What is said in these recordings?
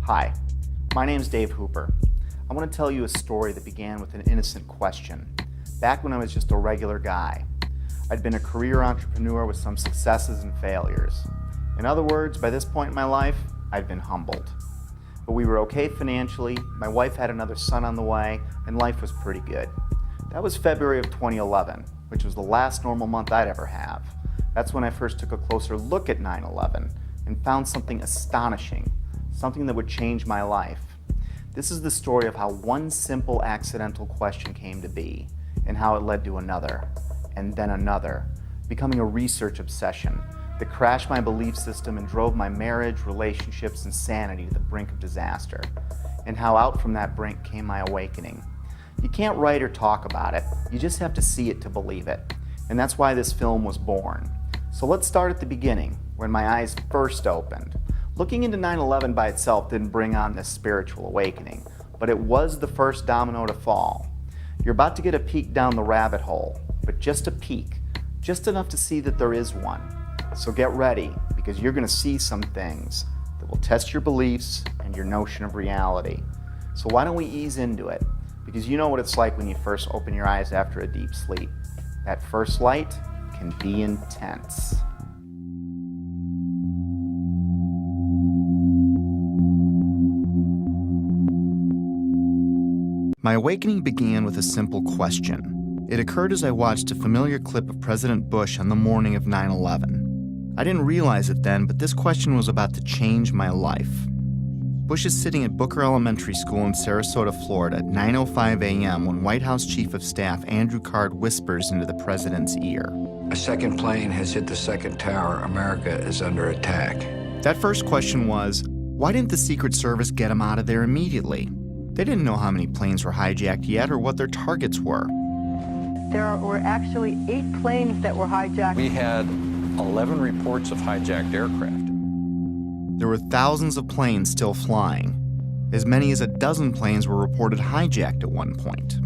Hi, my name's Dave Hooper. I want to tell you a story that began with an innocent question. Back when I was just a regular guy, I'd been a career entrepreneur with some successes and failures. In other words, by this point in my life, I'd been humbled. But we were okay financially, my wife had another son on the way, and life was pretty good. That was February of 2011, which was the last normal month I'd ever have. That's when I first took a closer look at 9/11 and found something astonishing. Something that would change my life. This is the story of how one simple accidental question came to be, and how it led to another, and then another, becoming a research obsession that crashed my belief system and drove my marriage, relationships, and sanity to the brink of disaster, and how out from that brink came my awakening. You can't write or talk about it, you just have to see it to believe it, and that's why this film was born. So let's start at the beginning, when my eyes first opened. Looking into 9/11 by itself didn't bring on this spiritual awakening, but it was the first domino to fall. You're about to get a peek down the rabbit hole, but just a peek, just enough to see that there is one. So get ready, because you're going to see some things that will test your beliefs and your notion of reality. So why don't we ease into it? Because you know what it's like when you first open your eyes after a deep sleep. That first light can be intense. My awakening began with a simple question. It occurred as I watched a familiar clip of President Bush on the morning of 9/11. I didn't realize it then, but this question was about to change my life. Bush is sitting at Booker Elementary School in Sarasota, Florida at 9:05 a.m. when White House Chief of Staff Andrew Card whispers into the president's ear. A second plane has hit the second tower. America is under attack. That first question was, why didn't the Secret Service get him out of there immediately? They didn't know how many planes were hijacked yet or what their targets were. There were actually 8 planes that were hijacked. We had 11 reports of hijacked aircraft. There were thousands of planes still flying. As many as a dozen planes were reported hijacked at one point.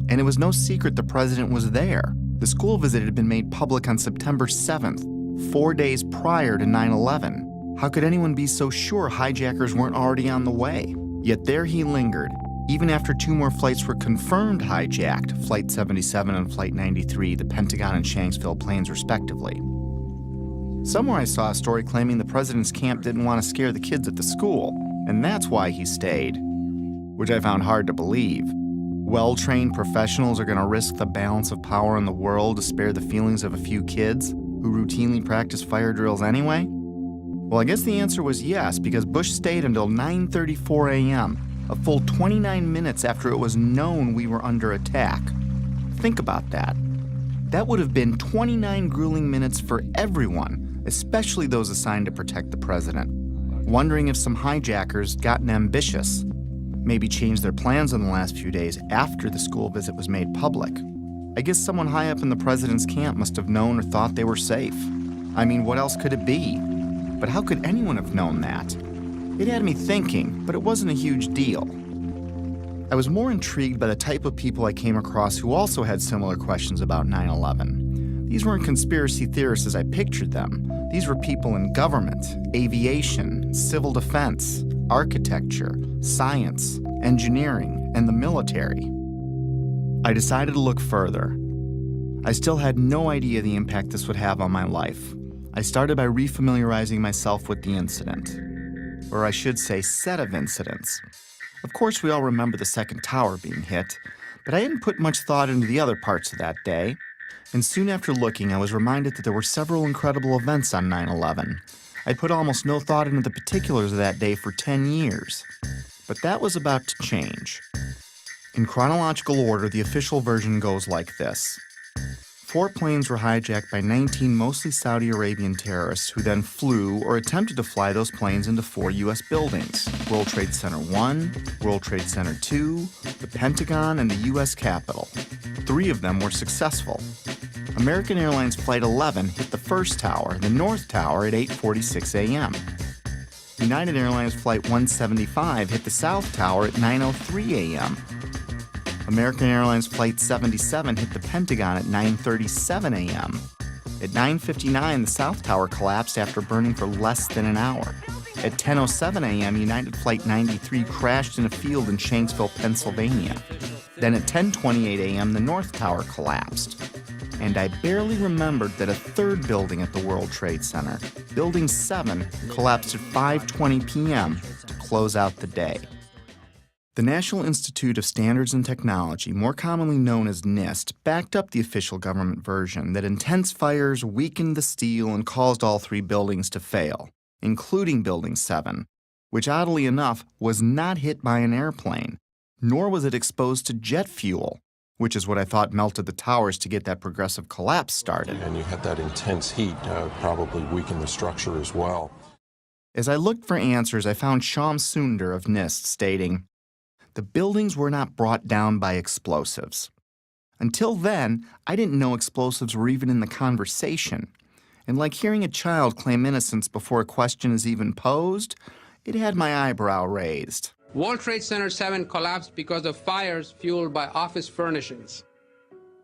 And it was no secret the president was there. The school visit had been made public on September 7th, 4 days prior to 9/11. How could anyone be so sure hijackers weren't already on the way? Yet there he lingered, even after 2 more flights were confirmed hijacked, Flight 77 and Flight 93, the Pentagon and Shanksville planes respectively. Somewhere I saw a story claiming the president's camp didn't want to scare the kids at the school, and that's why he stayed, which I found hard to believe. Well-trained professionals are going to risk the balance of power in the world to spare the feelings of a few kids who routinely practice fire drills anyway? Well, I guess the answer was yes, because Bush stayed until 9:34 a.m., a full 29 minutes after it was known we were under attack. Think about that. That would have been 29 grueling minutes for everyone, especially those assigned to protect the president, wondering if some hijackers gotten ambitious, maybe changed their plans in the last few days after the school visit was made public. I guess someone high up in the president's camp must have known or thought they were safe. I mean, what else could it be? But how could anyone have known that? It had me thinking, but it wasn't a huge deal. I was more intrigued by the type of people I came across who also had similar questions about 9/11. These weren't conspiracy theorists as I pictured them. These were people in government, aviation, civil defense, architecture, science, engineering, and the military. I decided to look further. I still had no idea the impact this would have on my life. I started by refamiliarizing myself with the incident, or I should say set of incidents. Of course, we all remember the second tower being hit, but I hadn't put much thought into the other parts of that day. And soon after looking, I was reminded that there were several incredible events on 9/11. I'd put almost no thought into the particulars of that day for 10 years. But that was about to change. In chronological order, the official version goes like this. 4 planes were hijacked by 19 mostly Saudi Arabian terrorists who then flew or attempted to fly those planes into 4 U.S. buildings: World Trade Center 1, World Trade Center 2, the Pentagon, and the U.S. Capitol. 3 of them were successful. American Airlines Flight 11 hit the first tower, the North Tower, at 8:46 a.m. United Airlines Flight 175 hit the South Tower at 9:03 a.m. American Airlines Flight 77 hit the Pentagon at 9:37 a.m. At 9:59, the South Tower collapsed after burning for less than an hour. At 10:07 a.m., United Flight 93 crashed in a field in Shanksville, Pennsylvania. Then at 10:28 a.m., the North Tower collapsed. And I barely remembered that a third building at the World Trade Center, Building 7, collapsed at 5:20 p.m. to close out the day. The National Institute of Standards and Technology, more commonly known as NIST, backed up the official government version that intense fires weakened the steel and caused all 3 buildings to fail, including Building 7, which oddly enough was not hit by an airplane, nor was it exposed to jet fuel, which is what I thought melted the towers to get that progressive collapse started. And you had that intense heat probably weakened the structure as well. As I looked for answers, I found Shyam Sundar of NIST stating, "The buildings were not brought down by explosives. Until then, I didn't know explosives were even in the conversation. And like hearing a child claim innocence before a question is even posed, it had my eyebrow raised." World Trade Center 7 collapsed because of fires fueled by office furnishings.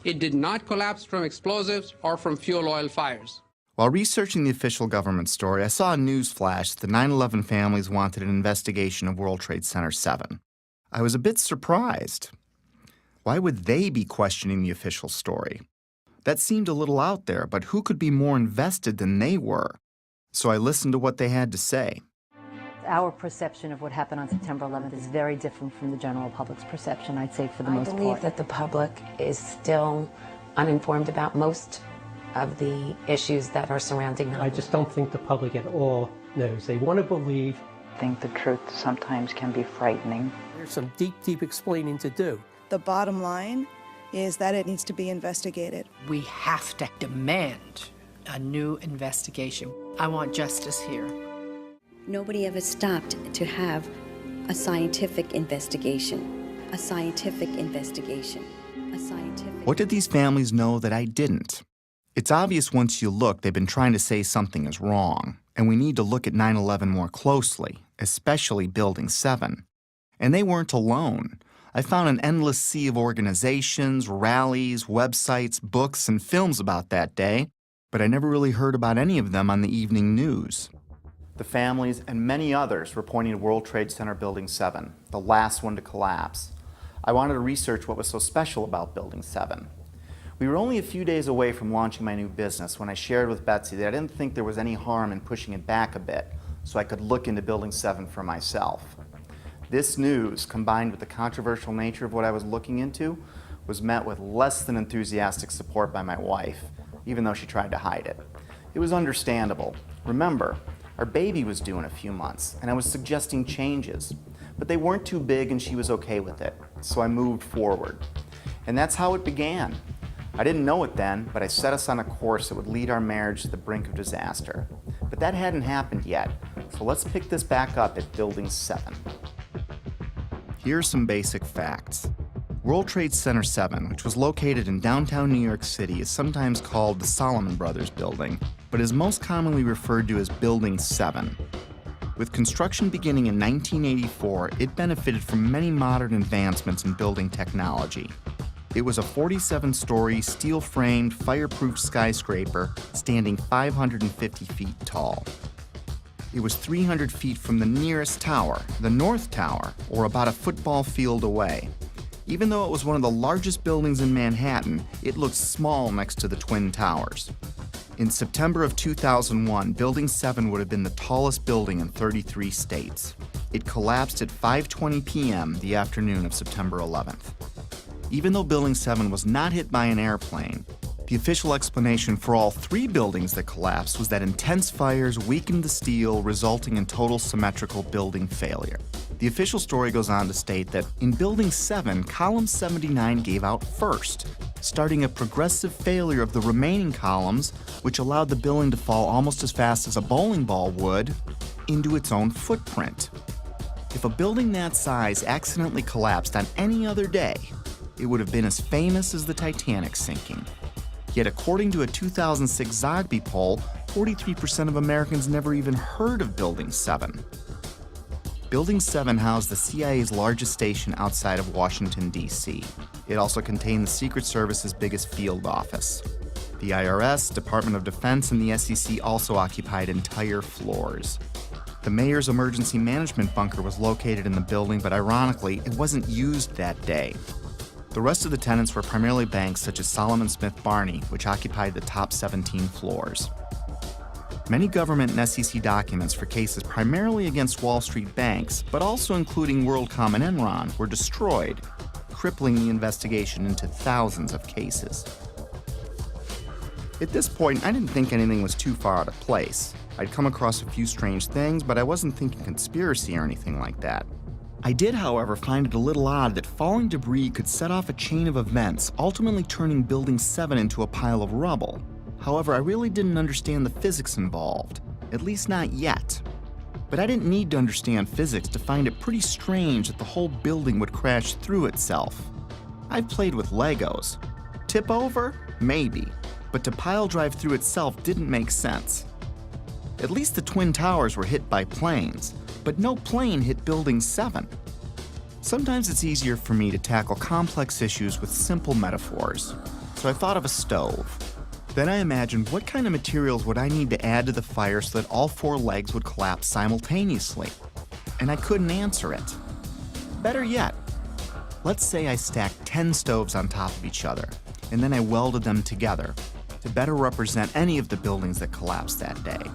It did not collapse from explosives or from fuel oil fires. While researching the official government story, I saw a news flash that the 9/11 families wanted an investigation of World Trade Center 7. I was a bit surprised. Why would they be questioning the official story? That seemed a little out there, but who could be more invested than they were? So I listened to what they had to say. Our perception of what happened on September 11th is very different from the general public's perception, I'd say, for the most part. I believe that the public is still uninformed about most of the issues that are surrounding them. I just don't think the public at all knows. They want to believe. I think the truth sometimes can be frightening. There's some deep, deep explaining to do. The bottom line is that it needs to be investigated. We have to demand a new investigation. I want justice here. Nobody ever stopped to have a scientific investigation. A scientific investigation. A scientific... What did these families know that I didn't? It's obvious once you look, they've been trying to say something is wrong, and we need to look at 9/11 more closely, especially Building 7. And they weren't alone. I found an endless sea of organizations, rallies, websites, books, and films about that day, but I never really heard about any of them on the evening news. The families and many others were pointing to World Trade Center Building 7, the last one to collapse. I wanted to research what was so special about Building 7. We were only a few days away from launching my new business when I shared with Betsy that I didn't think there was any harm in pushing it back a bit so I could look into Building 7 for myself. This news, combined with the controversial nature of what I was looking into, was met with less than enthusiastic support by my wife, even though she tried to hide it. It was understandable. Remember, our baby was due in a few months, and I was suggesting changes, but they weren't too big and she was okay with it, so I moved forward. And that's how it began. I didn't know it then, but I set us on a course that would lead our marriage to the brink of disaster. But that hadn't happened yet, so let's pick this back up at Building 7. Here are some basic facts. World Trade Center 7, which was located in downtown New York City, is sometimes called the Salomon Brothers Building, but is most commonly referred to as Building 7. With construction beginning in 1984, it benefited from many modern advancements in building technology. It was a 47-story, steel-framed, fireproof skyscraper standing 550 feet tall. It was 300 feet from the nearest tower, the North Tower, or about a football field away. Even though it was one of the largest buildings in Manhattan, it looked small next to the Twin Towers. In September of 2001, Building 7 would have been the tallest building in 33 states. It collapsed at 5:20 p.m. the afternoon of September 11th. Even though Building 7 was not hit by an airplane, The official explanation for all 3 buildings that collapsed was that intense fires weakened the steel, resulting in total symmetrical building failure. The official story goes on to state that in Building 7, column 79 gave out first, starting a progressive failure of the remaining columns, which allowed the building to fall almost as fast as a bowling ball would into its own footprint. If a building that size accidentally collapsed on any other day, it would have been as famous as the Titanic sinking. Yet according to a 2006 Zogby poll, 43% of Americans never even heard of Building 7. Building 7 housed the CIA's largest station outside of Washington, D.C. It also contained the Secret Service's biggest field office. The IRS, Department of Defense, and the SEC also occupied entire floors. The mayor's emergency management bunker was located in the building, but ironically, it wasn't used that day. The rest of the tenants were primarily banks such as Solomon Smith Barney, which occupied the top 17 floors. Many government and SEC documents for cases primarily against Wall Street banks, but also including WorldCom and Enron, were destroyed, crippling the investigation into thousands of cases. At this point, I didn't think anything was too far out of place. I'd come across a few strange things, but I wasn't thinking conspiracy or anything like that. I did, however, find it a little odd that falling debris could set off a chain of events, ultimately turning Building 7 into a pile of rubble. However, I really didn't understand the physics involved, at least not yet. But I didn't need to understand physics to find it pretty strange that the whole building would crash through itself. I've played with Legos. Tip over? Maybe. But to pile drive through itself didn't make sense. At least the Twin Towers were hit by planes, but no plane hit Building 7. Sometimes it's easier for me to tackle complex issues with simple metaphors, so I thought of a stove. Then I imagined what kind of materials would I need to add to the fire so that all 4 legs would collapse simultaneously, and I couldn't answer it. Better yet, let's say I stacked 10 stoves on top of each other, and then I welded them together to better represent any of the buildings that collapsed that day.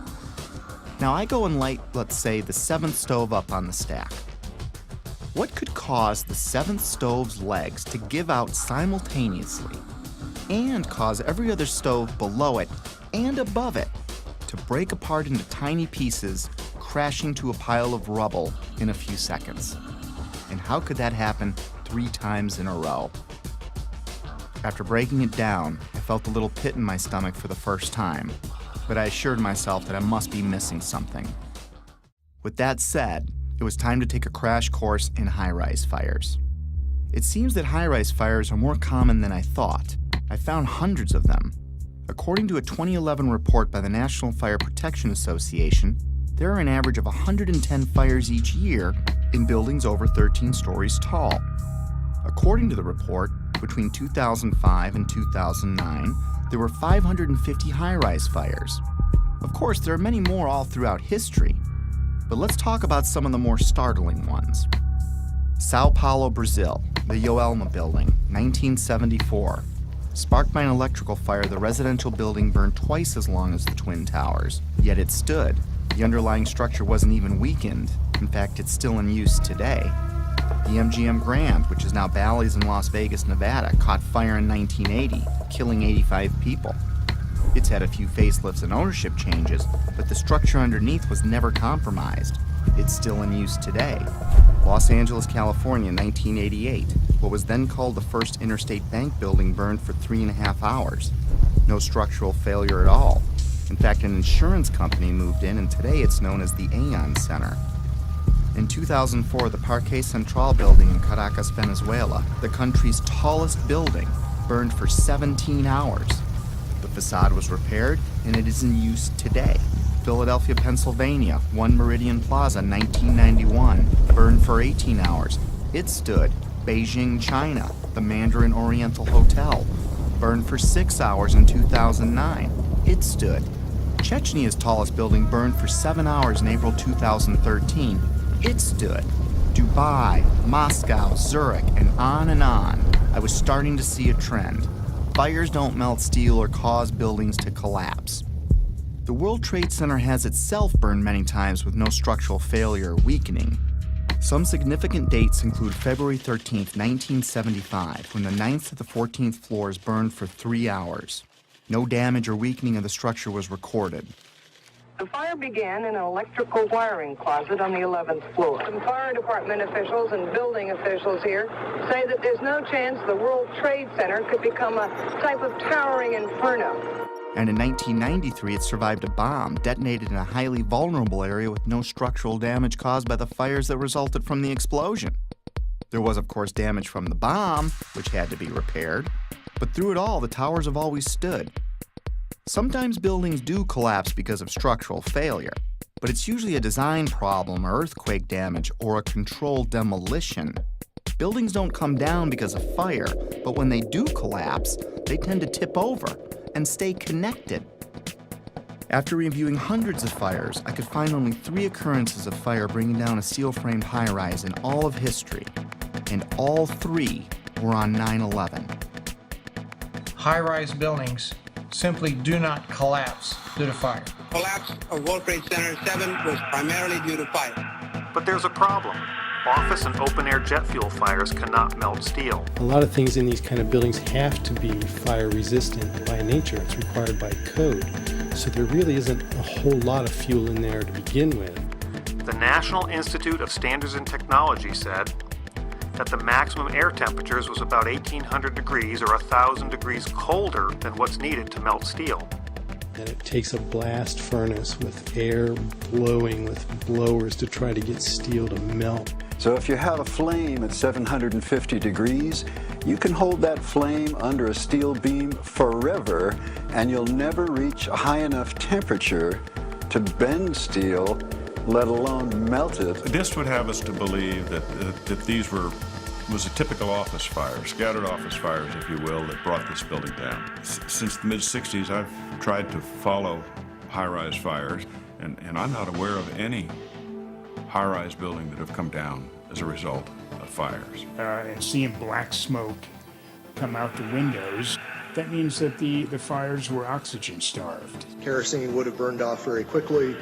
Now I go and light, let's say, the 7th stove up on the stack. What could cause the 7th stove's legs to give out simultaneously and cause every other stove below it and above it to break apart into tiny pieces, crashing to a pile of rubble in a few seconds? And how could that happen 3 times in a row? After breaking it down, I felt a little pit in my stomach for the first time, but I assured myself that I must be missing something. With that said, it was time to take a crash course in high-rise fires. It seems that high-rise fires are more common than I thought. I found hundreds of them. According to a 2011 report by the National Fire Protection Association, there are an average of 110 fires each year in buildings over 13 stories tall. According to the report, between 2005 and 2009, there were 550 high-rise fires. Of course, there are many more all throughout history, but let's talk about some of the more startling ones. Sao Paulo, Brazil, the Joelma building, 1974. Sparked by an electrical fire, the residential building burned twice as long as the Twin Towers, yet it stood. The underlying structure wasn't even weakened. In fact, it's still in use today. The MGM Grand, which is now Bally's in Las Vegas, Nevada, caught fire in 1980, killing 85 people. It's had a few facelifts and ownership changes, but the structure underneath was never compromised. It's still in use today. Los Angeles, California, 1988. What was then called the First Interstate Bank building burned for 3.5 hours. No structural failure at all. In fact, an insurance company moved in, and today it's known as the Aon Center. In 2004, the Parque Central building in Caracas, Venezuela, the country's tallest building, burned for 17 hours. The facade was repaired, and it is in use today. Philadelphia, Pennsylvania, One Meridian Plaza, 1991, burned for 18 hours. It stood. Beijing, China, the Mandarin Oriental Hotel, burned for 6 hours in 2009. It stood. Chechny's tallest building burned for 7 hours in April 2013. It stood. Dubai, Moscow, Zurich, and on and on. I was starting to see a trend. Fires don't melt steel or cause buildings to collapse. The World Trade Center has itself burned many times with no structural failure or weakening. Some significant dates include February 13, 1975, when the 9th to the 14th floors burned for 3 hours. No damage or weakening of the structure was recorded. The fire began in an electrical wiring closet on the 11th floor. Some fire department officials and building officials here say that there's no chance the World Trade Center could become a type of towering inferno. And in 1993, it survived a bomb detonated in a highly vulnerable area with no structural damage caused by the fires that resulted from the explosion. There was, of course, damage from the bomb, which had to be repaired, but through it all, the towers have always stood. Sometimes buildings do collapse because of structural failure, but it's usually a design problem or earthquake damage or a controlled demolition. Buildings don't come down because of fire, but when they do collapse, they tend to tip over and stay connected. After reviewing hundreds of fires, I could find only 3 occurrences of fire bringing down a steel-framed high-rise in all of history, and all 3 were on 9/11. High-rise buildings simply do not collapse due to fire. Collapse of World Trade Center 7 was primarily due to fire. But there's a problem. Office and open-air jet fuel fires cannot melt steel. A lot of things in these kind of buildings have to be fire resistant by nature. It's required by code. So there really isn't a whole lot of fuel in there to begin with. The National Institute of Standards and Technology said that the maximum air temperatures was about 1,800 degrees or 1,000 degrees colder than what's needed to melt steel. And it takes a blast furnace with air blowing with blowers to try to get steel to melt. So if you have a flame at 750 degrees, you can hold that flame under a steel beam forever, and you'll never reach a high enough temperature to bend steel, let alone melt it. This would have us to believe that these was a typical office fire, scattered office fires, if you will, that brought this building down. Since the mid-60s, I've tried to follow high-rise fires, and I'm not aware of any high-rise building that have come down as a result of fires. And seeing black smoke come out the windows, that means that the fires were oxygen starved. Kerosene would have burned off very quickly.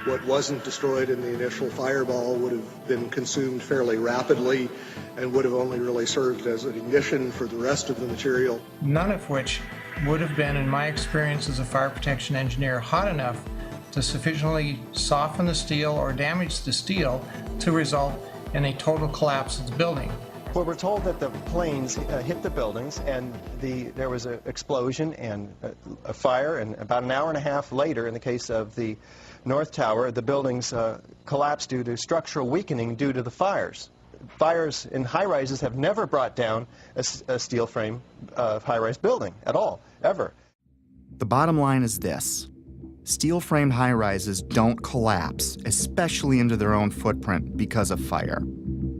What wasn't destroyed in the initial fireball would have been consumed fairly rapidly and would have only really served as an ignition for the rest of the material. None of which would have been, in my experience as a fire protection engineer, hot enough to sufficiently soften the steel or damage the steel to result in a total collapse of the building. Well, we're told that the planes hit the buildings and there was an explosion and a fire, and about an hour and a half later, in the case of the North Tower, the buildings collapsed due to structural weakening due to the fires. Fires in high-rises have never brought down a steel frame high-rise building at all, ever. The bottom line is this. Steel-framed high-rises don't collapse, especially into their own footprint, because of fire.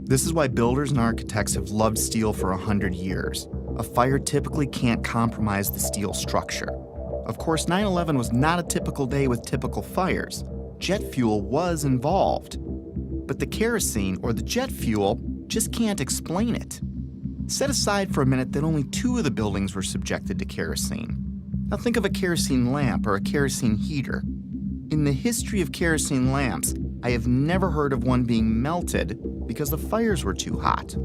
This is why builders and architects have loved steel for 100 years. A fire typically can't compromise the steel structure. Of course, 9/11 was not a typical day with typical fires. Jet fuel was involved. But the kerosene or the jet fuel just can't explain it. Set aside for a minute that only 2 of the buildings were subjected to kerosene. Now think of a kerosene lamp or a kerosene heater. In the history of kerosene lamps, I have never heard of one being melted because the fires were too hot.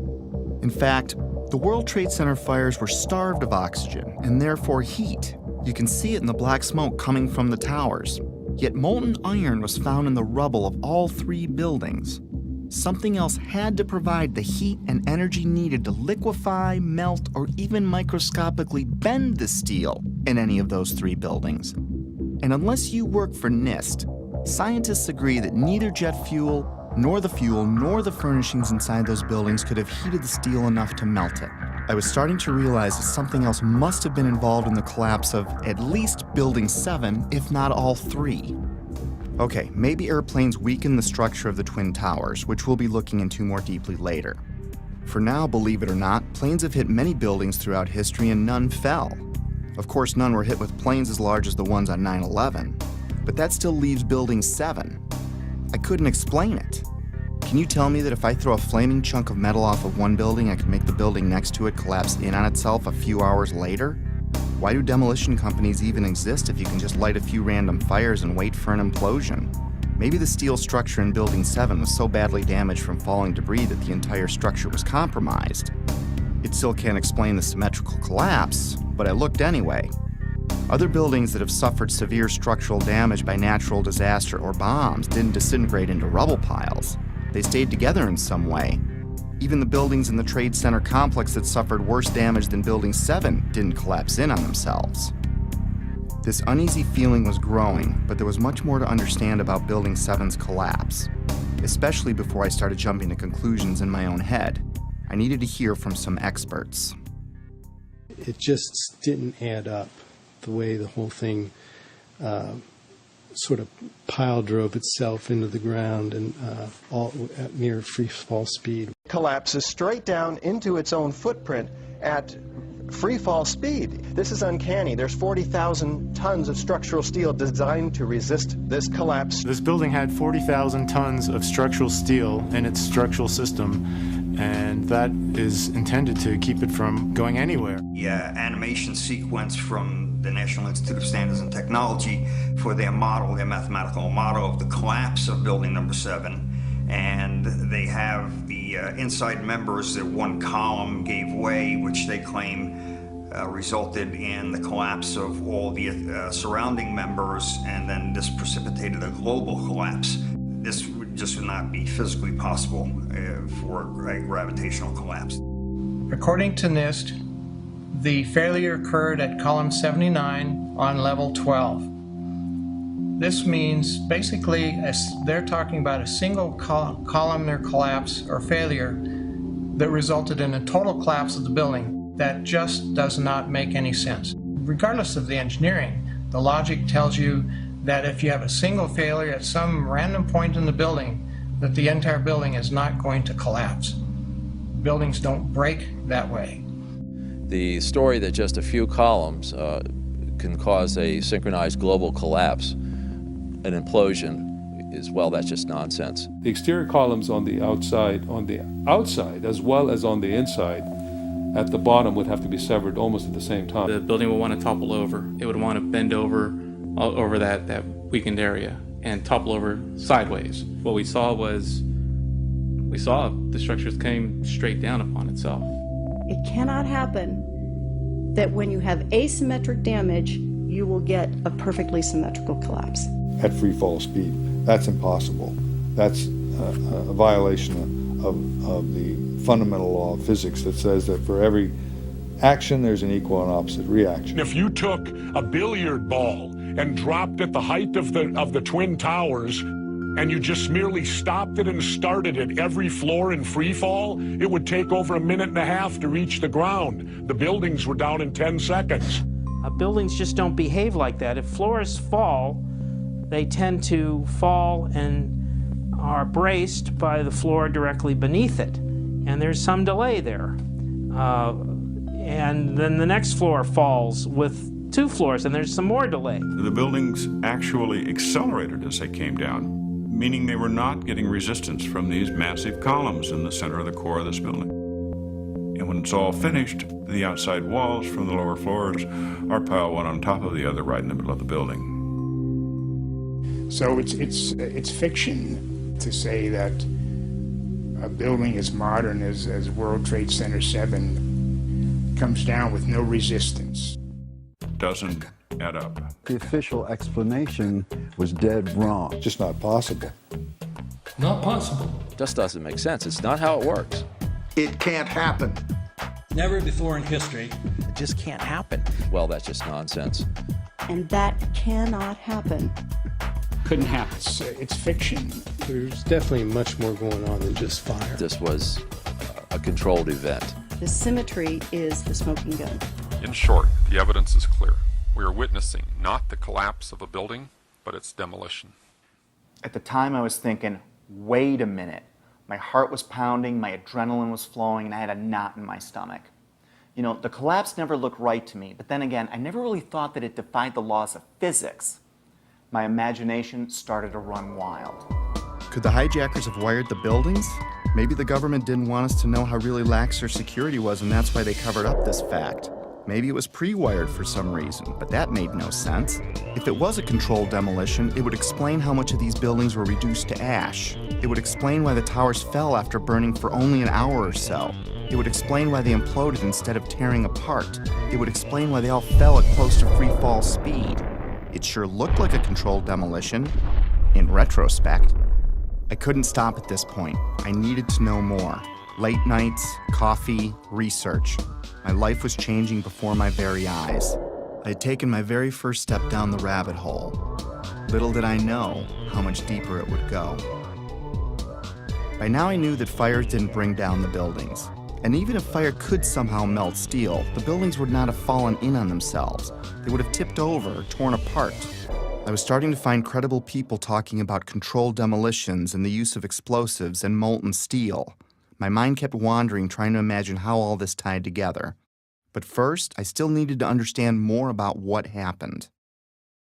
In fact, the World Trade Center fires were starved of oxygen and therefore heat. You can see it in the black smoke coming from the towers. Yet molten iron was found in the rubble of all 3 buildings. Something else had to provide the heat and energy needed to liquefy, melt, or even microscopically bend the steel in any of those 3 buildings. And unless you work for NIST, scientists agree that neither jet fuel, nor the furnishings inside those buildings could have heated the steel enough to melt it. I was starting to realize that something else must have been involved in the collapse of at least Building 7, if not all 3. Okay, maybe airplanes weakened the structure of the Twin Towers, which we'll be looking into more deeply later. For now, believe it or not, planes have hit many buildings throughout history and none fell. Of course, none were hit with planes as large as the ones on 9/11, but that still leaves Building 7. I couldn't explain it. Can you tell me that if I throw a flaming chunk of metal off of one building, I can make the building next to it collapse in on itself a few hours later? Why do demolition companies even exist if you can just light a few random fires and wait for an implosion? Maybe the steel structure in Building 7 was so badly damaged from falling debris that the entire structure was compromised. It still can't explain the symmetrical collapse, but I looked anyway. Other buildings that have suffered severe structural damage by natural disaster or bombs didn't disintegrate into rubble piles. They stayed together in some way. Even the buildings in the Trade Center complex that suffered worse damage than Building 7 didn't collapse in on themselves. This uneasy feeling was growing, but there was much more to understand about Building 7's collapse, especially before I started jumping to conclusions in my own head. I needed to hear from some experts. It just didn't add up, the way the whole thing sort of pile drove itself into the ground and all at near free fall speed. Collapses straight down into its own footprint at free fall speed. This is uncanny. There's 40,000 tons of structural steel designed to resist this collapse. This building had 40,000 tons of structural steel in its structural system, and that is intended to keep it from going anywhere. The animation sequence from the National Institute of Standards and Technology for their model, their mathematical model of the collapse of Building Number 7. And they have the inside members, that one column gave way, which they claim resulted in the collapse of all the surrounding members, and then this precipitated a global collapse. This would just not be physically possible for a gravitational collapse. According to NIST, the failure occurred at column 79 on level 12. This means basically they're talking about a single columnar collapse or failure that resulted in a total collapse of the building. That just does not make any sense. Regardless of the engineering, the logic tells you that if you have a single failure at some random point in the building, that the entire building is not going to collapse. Buildings don't break that way. The story that just a few columns can cause a synchronized global collapse, an implosion, is, well, that's just nonsense. The exterior columns on the outside as well as on the inside at the bottom would have to be severed almost at the same time. The building would want to topple over. It would want to bend over that weakened area and topple over sideways. What we saw the structures came straight down upon itself. It cannot happen that when you have asymmetric damage, you will get a perfectly symmetrical collapse. At free fall speed. That's impossible. That's a violation of the fundamental law of physics that says that for every action there's an equal and opposite reaction. If you took a billiard ball and dropped at the height of the Twin Towers and you just merely stopped it and started at every floor in free fall, it would take over 1.5 minutes to reach the ground. The buildings were down in 10 seconds. Buildings just don't behave like that. If floors fall, they tend to fall and are braced by the floor directly beneath it. And there's some delay there. And then the next floor falls with 2 floors, and there's some more delay. The buildings actually accelerated as they came down, meaning they were not getting resistance from these massive columns in the center of the core of this building. And when it's all finished, the outside walls from the lower floors are piled one on top of the other right in the middle of the building. So it's fiction to say that a building as modern as World Trade Center 7 comes down with no resistance. Doesn't add up. The official explanation was dead wrong. Just not possible. Not possible. Just doesn't make sense. It's not how it works. It can't happen. Never before in history. It just can't happen. Well, that's just nonsense. And that cannot happen. Couldn't happen. It's fiction. There's definitely much more going on than just fire. This was a controlled event. The symmetry is the smoking gun. In short, the evidence is clear. We are witnessing not the collapse of a building, but its demolition. At the time I was thinking, wait a minute. My heart was pounding, my adrenaline was flowing, and I had a knot in my stomach. You know, the collapse never looked right to me, but then again, I never really thought that it defied the laws of physics. My imagination started to run wild. Could the hijackers have wired the buildings? Maybe the government didn't want us to know how really lax their security was, and that's why they covered up this fact. Maybe it was pre-wired for some reason, but that made no sense. If it was a controlled demolition, it would explain how much of these buildings were reduced to ash. It would explain why the towers fell after burning for only an hour or so. It would explain why they imploded instead of tearing apart. It would explain why they all fell at close to free fall speed. It sure looked like a controlled demolition, in retrospect. I couldn't stop at this point. I needed to know more. Late nights, coffee, research. My life was changing before my very eyes. I had taken my very first step down the rabbit hole. Little did I know how much deeper it would go. By now I knew that fires didn't bring down the buildings. And even if fire could somehow melt steel, the buildings would not have fallen in on themselves. They would have tipped over or torn apart. I was starting to find credible people talking about controlled demolitions and the use of explosives and molten steel. My mind kept wandering, trying to imagine how all this tied together. But first, I still needed to understand more about what happened.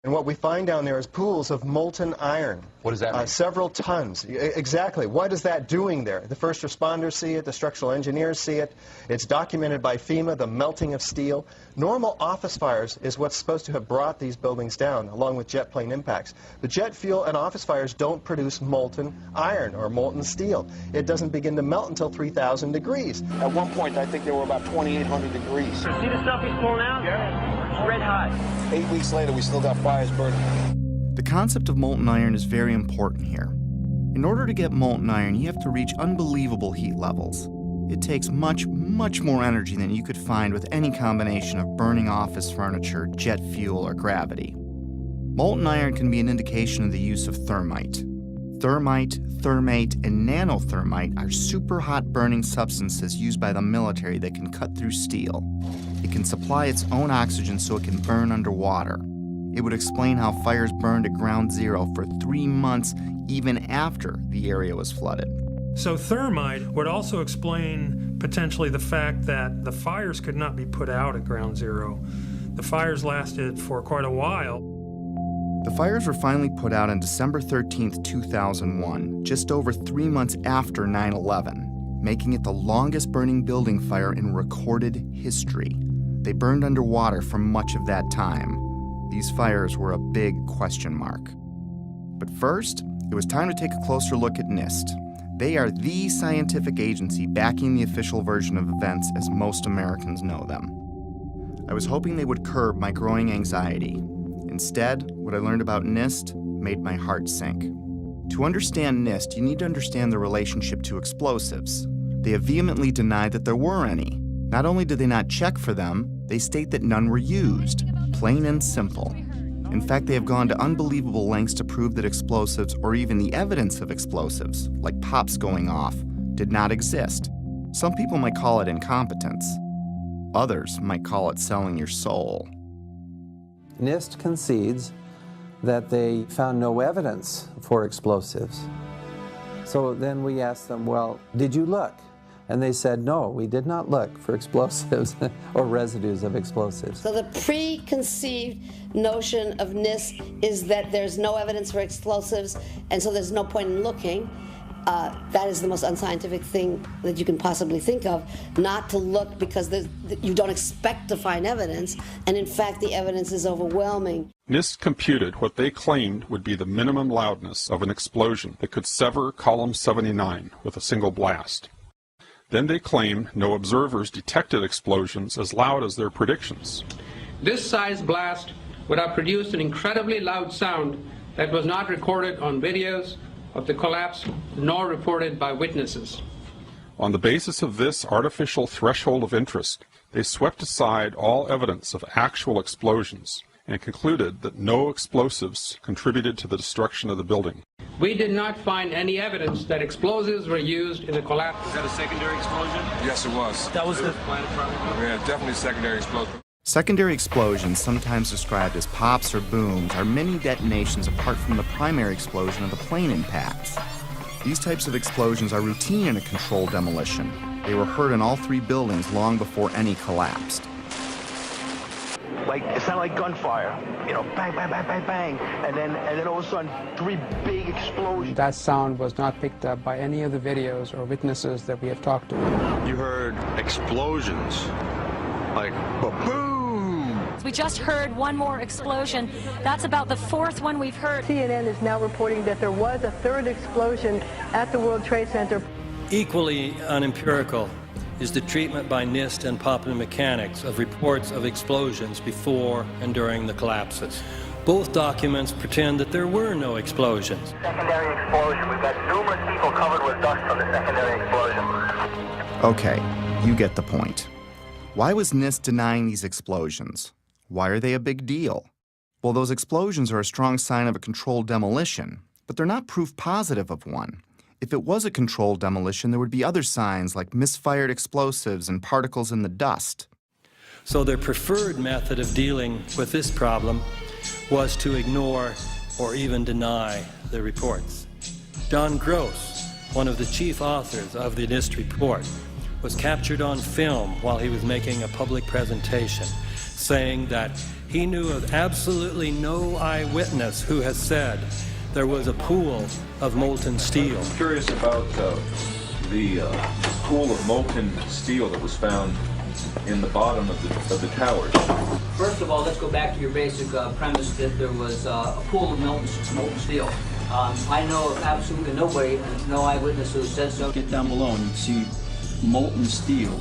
And what we find down there is pools of molten iron. What does that mean? Several tons. Exactly. What is that doing there? The first responders see it. The structural engineers see it. It's documented by FEMA, the melting of steel. Normal office fires is what's supposed to have brought these buildings down, along with jet plane impacts. But jet fuel and office fires don't produce molten iron or molten steel. It doesn't begin to melt until 3,000 degrees. At one point, I think there were about 2,800 degrees. See the stuff he's pulling out? Yeah. It's red hot. 8 weeks later, we still got fires burning. The concept of molten iron is very important here. In order to get molten iron, you have to reach unbelievable heat levels. It takes much, much more energy than you could find with any combination of burning office furniture, jet fuel, or gravity. Molten iron can be an indication of the use of thermite. Thermite, thermate, and nanothermite are super hot burning substances used by the military that can cut through steel. It can supply its own oxygen so it can burn underwater. It would explain how fires burned at ground zero for 3 months even after the area was flooded. So thermite would also explain potentially the fact that the fires could not be put out at ground zero. The fires lasted for quite a while. The fires were finally put out on December 13th, 2001, just over 3 months after 9/11, making it the longest burning building fire in recorded history. They burned underwater for much of that time. These fires were a big question mark. But first, it was time to take a closer look at NIST. They are the scientific agency backing the official version of events as most Americans know them. I was hoping they would curb my growing anxiety. Instead, what I learned about NIST made my heart sink. To understand NIST, you need to understand the relationship to explosives. They have vehemently denied that there were any. Not only did they not check for them, they state that none were used. Plain and simple. In fact, they have gone to unbelievable lengths to prove that explosives, or even the evidence of explosives, like pops going off, did not exist. Some people might call it incompetence. Others might call it selling your soul. NIST concedes that they found no evidence for explosives. So then we asked them, well, did you look? And they said, no, we did not look for explosives or residues of explosives. So the preconceived notion of NIST is that there's no evidence for explosives, and so there's no point in looking. That is the most unscientific thing that you can possibly think of, not to look because you don't expect to find evidence, and in fact the evidence is overwhelming. NIST computed what they claimed would be the minimum loudness of an explosion that could sever column 79 with a single blast. Then they claimed no observers detected explosions as loud as their predictions. This size blast would have produced an incredibly loud sound that was not recorded on videos of the collapse nor reported by witnesses. On the basis of this artificial threshold of interest, they swept aside all evidence of actual explosions and concluded that no explosives contributed to the destruction of the building. We did not find any evidence that explosives were used in the collapse. Is that a secondary explosion? Yes, it was. That was the... Yeah, definitely secondary explosion. Secondary explosions, sometimes described as pops or booms, are mini detonations apart from the primary explosion of the plane impacts. These types of explosions are routine in a controlled demolition. They were heard in all 3 buildings long before any collapsed. Like, it sounded like gunfire, you know, bang, bang, bang, bang, bang, and then all of a sudden, 3 big explosions. That sound was not picked up by any of the videos or witnesses that we have talked to. You heard explosions, like ba-boom! We just heard one more explosion. That's about the fourth one we've heard. CNN is now reporting that there was a third explosion at the World Trade Center. Equally unempirical is the treatment by NIST and Popular Mechanics of reports of explosions before and during the collapses. Both documents pretend that there were no explosions. Secondary explosion. We've got numerous people covered with dust from the secondary explosion. Okay, you get the point. Why was NIST denying these explosions? Why are they a big deal? Well, those explosions are a strong sign of a controlled demolition, but they're not proof positive of one. If it was a controlled demolition, there would be other signs like misfired explosives and particles in the dust. So their preferred method of dealing with this problem was to ignore or even deny the reports. John Gross, one of the chief authors of the NIST report, was captured on film while he was making a public presentation, saying that he knew of absolutely no eyewitness who has said there was a pool of molten steel. I'm curious about the pool of molten steel that was found in the bottom of the towers. First of all, let's go back to your basic premise that there was a pool of molten steel. I know of absolutely nobody, no eyewitness who said so. Get down below and you see molten steel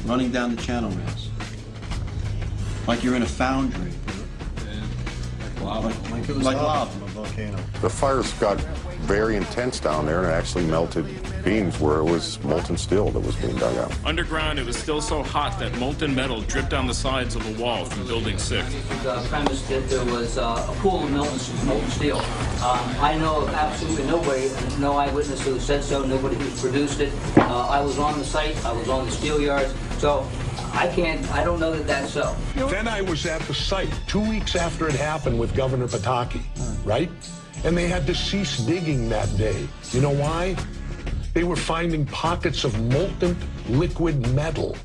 running down the channel rails. Like you're in a foundry. Like lava. Volcano. The fires got very intense down there and it actually melted beams where it was molten steel that was being dug out. Underground, it was still so hot that molten metal dripped down the sides of the wall from Building 6. The premise that there was a pool of molten steel. I know of absolutely nobody, no eyewitness who said so, nobody who's produced it. I was on the site, I was on the steel yards, so I don't know that that's so. Then I was at the site 2 weeks after it happened with Governor Pataki, right? And they had to cease digging that day. You know why? They were finding pockets of molten liquid metal.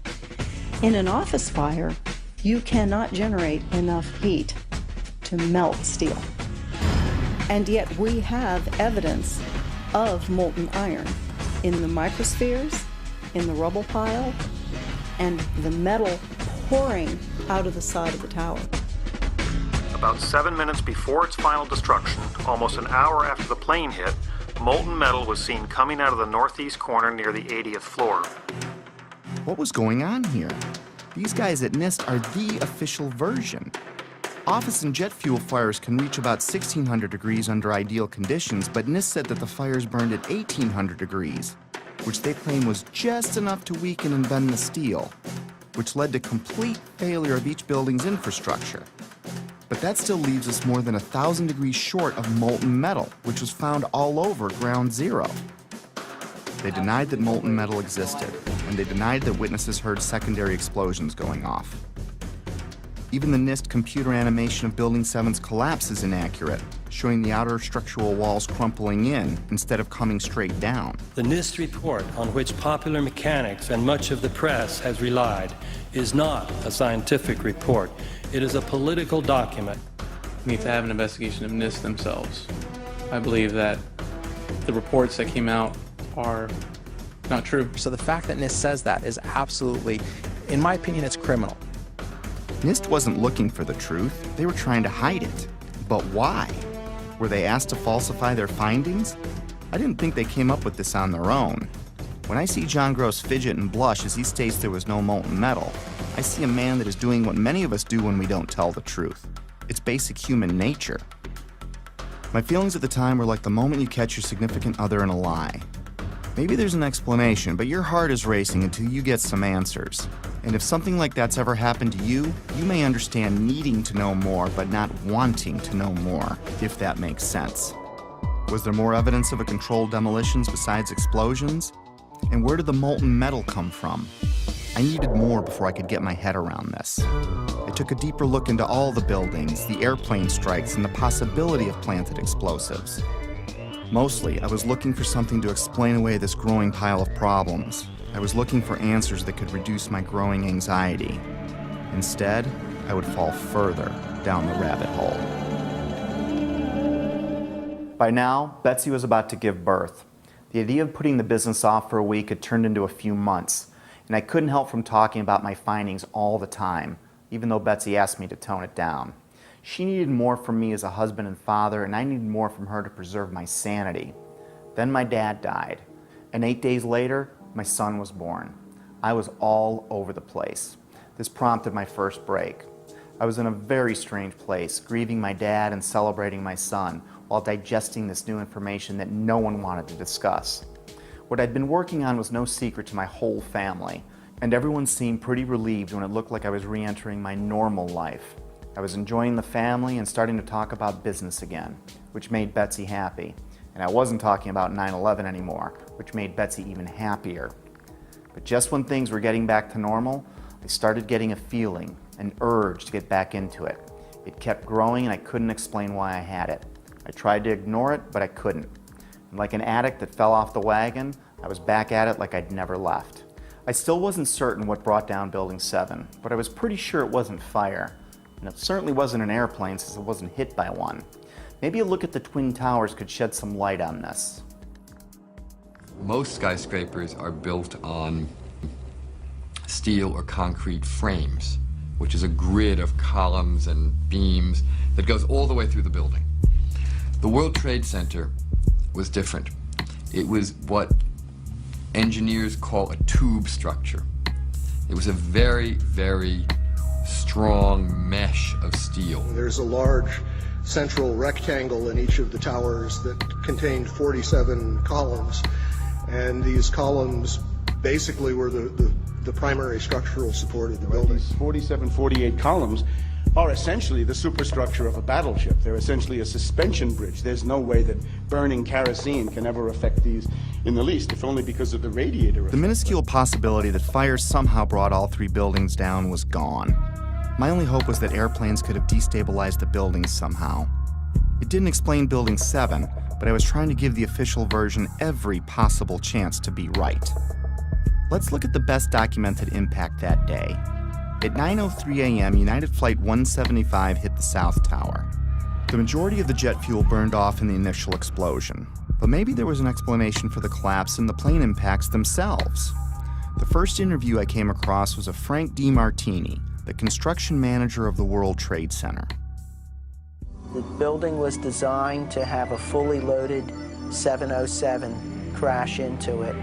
In an office fire, you cannot generate enough heat to melt steel. And yet we have evidence of molten iron in the microspheres, in the rubble pile, and the metal pouring out of the side of the tower. About 7 minutes before its final destruction, almost an hour after the plane hit, molten metal was seen coming out of the northeast corner near the 80th floor. What was going on here? These guys at NIST are the official version. Office and jet fuel fires can reach about 1600 degrees under ideal conditions, but NIST said that the fires burned at 1800 degrees, which they claim was just enough to weaken and bend the steel, which led to complete failure of each building's infrastructure. But that still leaves us more than 1,000 degrees short of molten metal, which was found all over Ground Zero. They denied that molten metal existed, and they denied that witnesses heard secondary explosions going off. Even the NIST computer animation of Building 7's collapse is inaccurate, showing the outer structural walls crumpling in instead of coming straight down. The NIST report, on which Popular Mechanics and much of the press has relied, is not a scientific report. It is a political document. We need to have an investigation of NIST themselves. I believe that the reports that came out are not true. So the fact that NIST says that is absolutely, in my opinion, it's criminal. NIST wasn't looking for the truth. They were trying to hide it. But why? Were they asked to falsify their findings? I didn't think they came up with this on their own. When I see John Gross fidget and blush as he states there was no molten metal, I see a man that is doing what many of us do when we don't tell the truth. It's basic human nature. My feelings at the time were like the moment you catch your significant other in a lie. Maybe there's an explanation, but your heart is racing until you get some answers. And if something like that's ever happened to you, you may understand needing to know more, but not wanting to know more, if that makes sense. Was there more evidence of a controlled demolitions besides explosions? And where did the molten metal come from? I needed more before I could get my head around this. I took a deeper look into all the buildings, the airplane strikes, and the possibility of planted explosives. Mostly, I was looking for something to explain away this growing pile of problems. I was looking for answers that could reduce my growing anxiety. Instead, I would fall further down the rabbit hole. By now, Betsy was about to give birth. The idea of putting the business off for a week had turned into a few months. and I couldn't help from talking about my findings all the time, even though Betsy asked me to tone it down. She needed more from me as a husband and father, and I needed more from her to preserve my sanity. Then my dad died, and 8 days later, my son was born. I was all over the place. This prompted my first break. I was in a very strange place, grieving my dad and celebrating my son, while digesting this new information that no one wanted to discuss. What I'd been working on was no secret to my whole family, and everyone seemed pretty relieved when it looked like I was re-entering my normal life. I was enjoying the family and starting to talk about business again, which made Betsy happy. And I wasn't talking about 9/11 anymore, which made Betsy even happier. But just when things were getting back to normal, I started getting a feeling, an urge to get back into it. It kept growing and I couldn't explain why I had it. I tried to ignore it, but I couldn't. And like an addict that fell off the wagon, I was back at it like I'd never left. I still wasn't certain what brought down Building 7, but I was pretty sure it wasn't fire. And it certainly wasn't an airplane since it wasn't hit by one. Maybe a look at the Twin Towers could shed some light on this. Most skyscrapers are built on steel or concrete frames, which is a grid of columns and beams that goes all the way through the building. The World Trade Center was different. It was what engineers call a tube structure. It was a very, very strong mesh of steel. There's a large central rectangle in each of the towers that contained 47 columns, and these columns basically were the primary structural support of the building. These 47, 48 columns are essentially the superstructure of a battleship. They're essentially a suspension bridge. There's no way that burning kerosene can ever affect these in the least, if only because of the radiator effect. The minuscule possibility that fire somehow brought all three buildings down was gone. My only hope was that airplanes could have destabilized the buildings somehow. It didn't explain Building 7, but I was trying to give the official version every possible chance to be right. Let's look at the best documented impact that day. At 9:03 a.m., United Flight 175 hit the South Tower. The majority of the jet fuel burned off in the initial explosion, but maybe there was an explanation for the collapse in the plane impacts themselves. The first interview I came across was of Frank DiMartini, the construction manager of the World Trade Center. The building was designed to have a fully loaded 707 crash into it.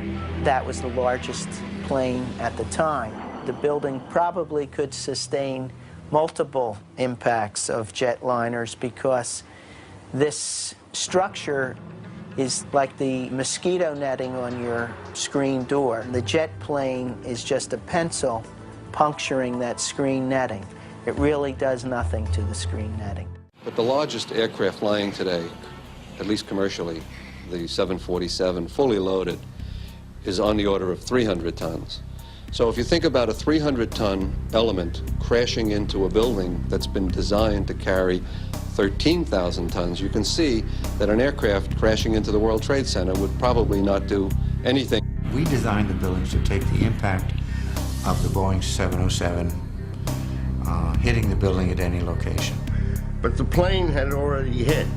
That was the largest plane at the time. The building probably could sustain multiple impacts of jetliners because this structure is like the mosquito netting on your screen door. The jet plane is just a pencil puncturing that screen netting. It really does nothing to the screen netting. But the largest aircraft flying today, at least commercially, the 747, fully loaded, is on the order of 300 tons. So if you think about a 300-ton element crashing into a building that's been designed to carry 13,000 tons, you can see that an aircraft crashing into the World Trade Center would probably not do anything. We designed the buildings to take the impact of the Boeing 707 hitting the building at any location. But the plane had already hit.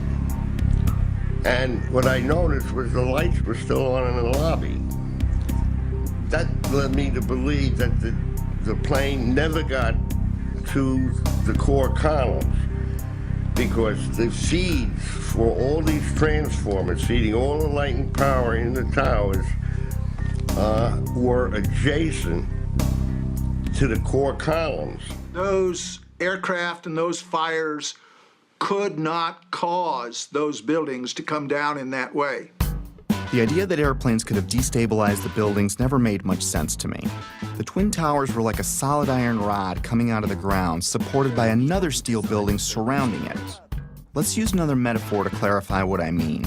And what I noticed was the lights were still on in the lobby. That led me to believe that the plane never got to the core columns because the feeds for all these transformers feeding all the light and power in the towers were adjacent to the core columns. Those aircraft and those fires could not cause those buildings to come down in that way. The idea that airplanes could have destabilized the buildings never made much sense to me. The Twin Towers were like a solid iron rod coming out of the ground, supported by another steel building surrounding it. Let's use another metaphor to clarify what I mean.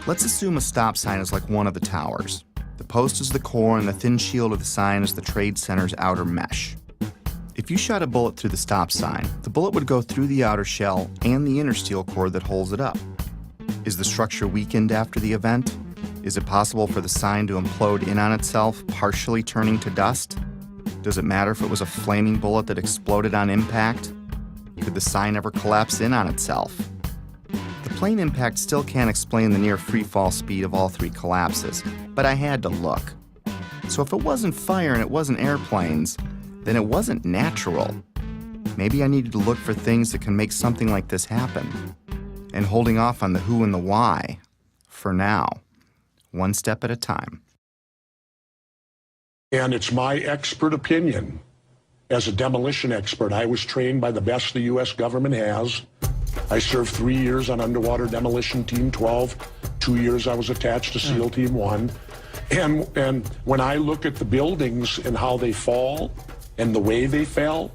Let's assume a stop sign is like one of the towers. The post is the core and the thin shield of the sign is the Trade Center's outer mesh. If you shot a bullet through the stop sign, the bullet would go through the outer shell and the inner steel core that holds it up. Is the structure weakened after the event? Is it possible for the sign to implode in on itself, partially turning to dust? Does it matter if it was a flaming bullet that exploded on impact? Could the sign ever collapse in on itself? The plane impact still can't explain the near free fall speed of all three collapses, but I had to look. So if it wasn't fire and it wasn't airplanes, then it wasn't natural. Maybe I needed to look for things that can make something like this happen. And holding off on the who and the why, for now, one step at a time. And it's my expert opinion. As a demolition expert, I was trained by the best the U.S. government has. I served 3 years on Underwater Demolition Team 12. 2 years I was attached to SEAL Team 1. And when I look at the buildings and how they fall and the way they fell,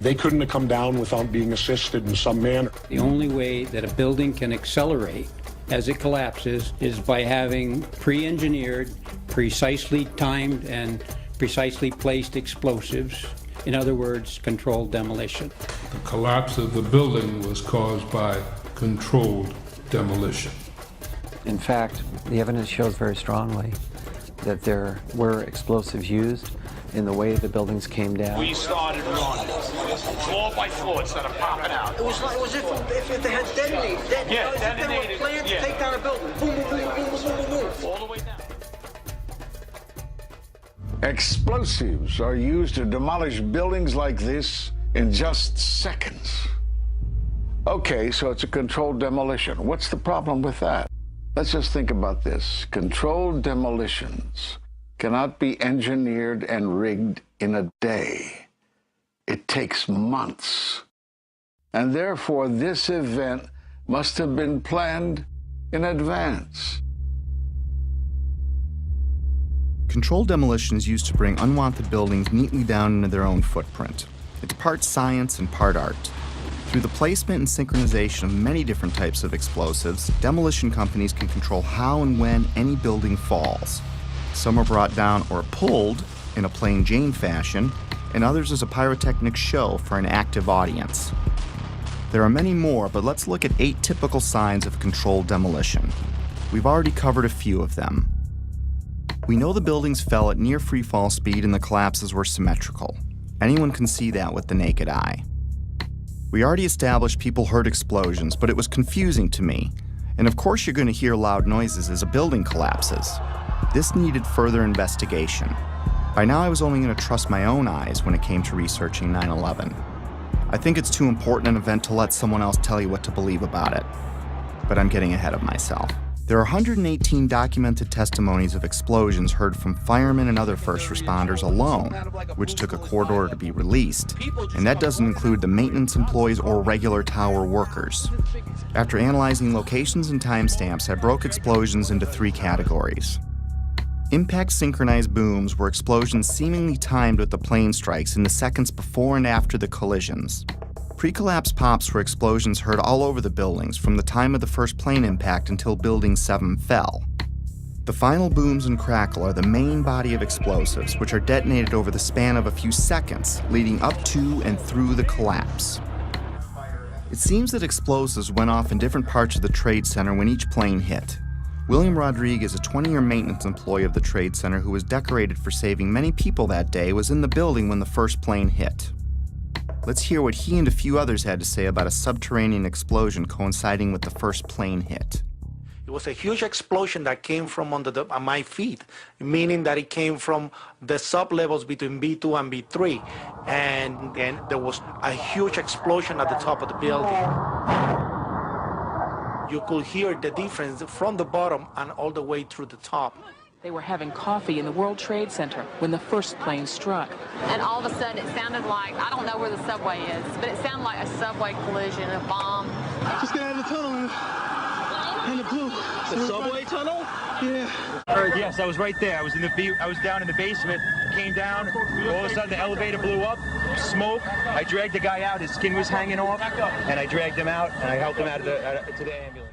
they couldn't have come down without being assisted in some manner. The only way that a building can accelerate as it collapses is by having pre-engineered, precisely timed, and precisely placed explosives. In other words, controlled demolition. The collapse of the building was caused by controlled demolition. In fact, the evidence shows very strongly that there were explosives used in the way the buildings came down. We started running floor by floor instead of popping out. It was if they had detonated. Yeah, detonated. They were planned to take down a building. Boom, boom, boom, boom, boom, boom, boom. All the way down. Explosives are used to demolish buildings like this in just seconds. Okay, so it's a controlled demolition. What's the problem with that? Let's just think about this. Controlled demolitions cannot be engineered and rigged in a day. It takes months. And therefore, this event must have been planned in advance. Controlled demolition is used to bring unwanted buildings neatly down into their own footprint. It's part science and part art. Through the placement and synchronization of many different types of explosives, demolition companies can control how and when any building falls. Some are brought down or pulled in a plain Jane fashion, and others as a pyrotechnic show for an active audience. There are many more, but let's look at 8 typical signs of controlled demolition. We've already covered a few of them. We know the buildings fell at near freefall speed and the collapses were symmetrical. Anyone can see that with the naked eye. We already established people heard explosions, but it was confusing to me. And of course you're going to hear loud noises as a building collapses. This needed further investigation. By now I was only going to trust my own eyes when it came to researching 9/11. I think it's too important an event to let someone else tell you what to believe about it. But I'm getting ahead of myself. There are 118 documented testimonies of explosions heard from firemen and other first responders alone, which took a court order to be released, and that doesn't include the maintenance employees or regular tower workers. After analyzing locations and timestamps, I broke explosions into 3 categories. Impact synchronized booms were explosions seemingly timed with the plane strikes in the seconds before and after the collisions. Pre-collapse pops were explosions heard all over the buildings from the time of the first plane impact until Building 7 fell. The final booms and crackle are the main body of explosives, which are detonated over the span of a few seconds, leading up to and through the collapse. It seems that explosives went off in different parts of the Trade Center when each plane hit. William Rodriguez, a 20-year maintenance employee of the Trade Center who was decorated for saving many people that day, was in the building when the first plane hit. Let's hear what he and a few others had to say about a subterranean explosion coinciding with the first plane hit. It was a huge explosion that came from under my feet, meaning that it came from the sub-levels between B2 and B3. And then there was a huge explosion at the top of the building. You could hear the difference from the bottom and all the way through the top. They were having coffee in the World Trade Center when the first plane struck. And all of a sudden it sounded like, I don't know where the subway is, but it sounded like a subway collision, a bomb. Just get out of the tunnel and the blue. The subway tunnel? Yeah. Yes, I was right there. I was down in the basement, came down, all of a sudden the elevator blew up, smoke. I dragged the guy out, his skin was hanging off, and I dragged him out, and I helped him out to the ambulance.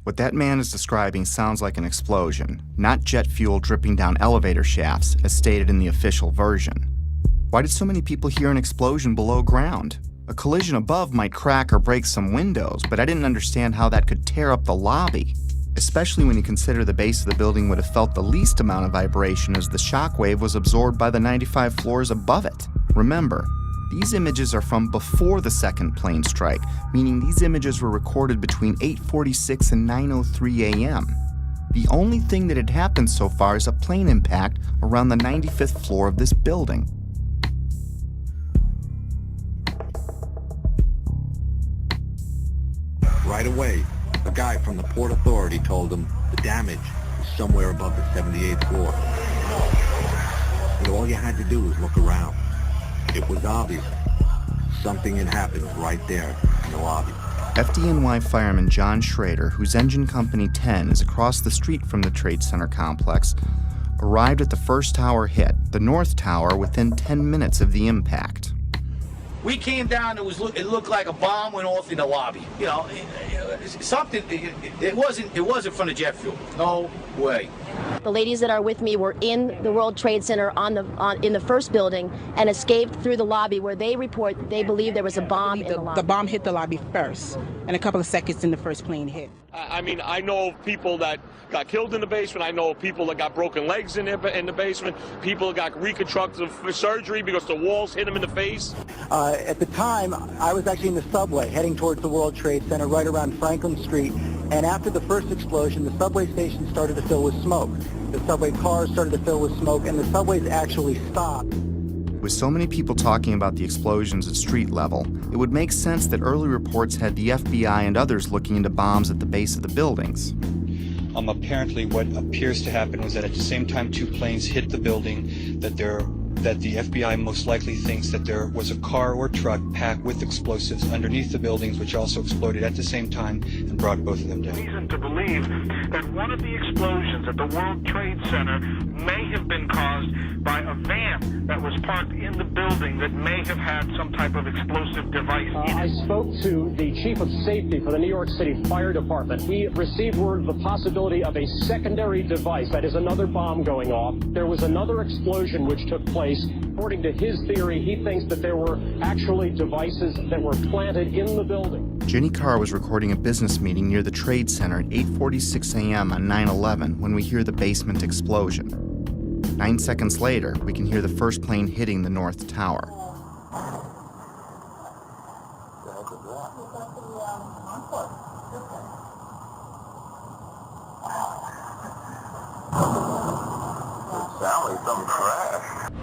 What that man is describing sounds like an explosion, not jet fuel dripping down elevator shafts, as stated in the official version. Why did so many people hear an explosion below ground? A collision above might crack or break some windows, but I didn't understand how that could tear up the lobby, especially when you consider the base of the building would have felt the least amount of vibration as the shockwave was absorbed by the 95 floors above it. Remember, these images are from before the second plane strike, meaning these images were recorded between 8:46 and 9:03 a.m. The only thing that had happened so far is a plane impact around the 95th floor of this building. Right away, a guy from the Port Authority told him the damage was somewhere above the 78th floor. And all you had to do was look around. It was obvious. Something had happened right there in the lobby. FDNY fireman John Schrader, whose engine company 10 is across the street from the Trade Center complex, arrived at the first tower hit, the North Tower, within 10 minutes of the impact. We came down, it looked like a bomb went off in the lobby. You know, it wasn't from the jet fuel. No way. The ladies that are with me were in the World Trade Center in the first building and escaped through the lobby, where they report they believe there was a bomb in the lobby. The bomb hit the lobby first, and a couple of seconds in the first plane hit. I mean, I know of people that got killed in the basement. I know of people that got broken legs in the basement. People that got reconstructive surgery because the walls hit them in the face. At the time, I was actually in the subway heading towards the World Trade Center right around Franklin Street. And after the first explosion, the subway station started to fill with smoke. The subway cars started to fill with smoke, and the subways actually stopped. With so many people talking about the explosions at street level, it would make sense that early reports had the FBI and others looking into bombs at the base of the buildings. Apparently what appears to happen was that at the same time two planes hit the building, that the FBI most likely thinks that there was a car or truck packed with explosives underneath the buildings, which also exploded at the same time and brought both of them down. Reason to believe that one of the explosions at the World Trade Center may have been caused by a van that was parked in the building that may have had some type of explosive device in it. I spoke to the chief of safety for the New York City Fire Department. He received word of the possibility of a secondary device, that is another bomb going off. There was another explosion which took place. According to his theory, he thinks that there were actually devices that were planted in the building. Jenny Carr was recording a business meeting near the Trade Center at 8:46 a.m. on 9/11 when we hear the basement explosion. 9 seconds later, we can hear the first plane hitting the North Tower.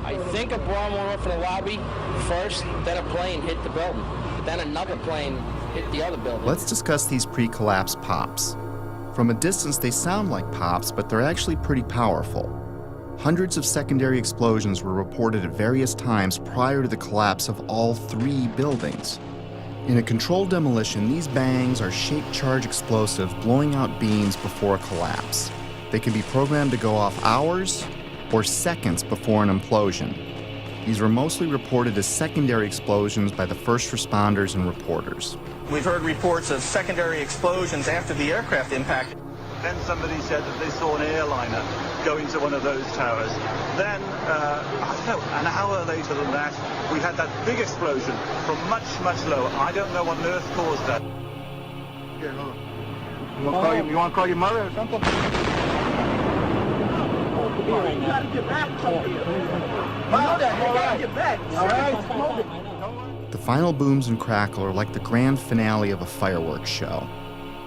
I think a bomb went off in the lobby first, then a plane hit the building, then another plane hit the other building. Let's discuss these pre-collapse pops. From a distance, they sound like pops, but they're actually pretty powerful. Hundreds of secondary explosions were reported at various times prior to the collapse of all three buildings. In a controlled demolition, these bangs are shaped charge explosive blowing out beams before a collapse. They can be programmed to go off hours or seconds before an implosion. These were mostly reported as secondary explosions by the first responders and reporters. We've heard reports of secondary explosions after the aircraft impact. Then somebody said that they saw an airliner go into one of those towers. Then, I don't know, an hour later than that, we had that big explosion from much, much lower. I don't know what on earth caused that. Here, hold on. You want to call your mother or something? You gotta get back. Get back. All right. The final booms and crackle are like the grand finale of a fireworks show.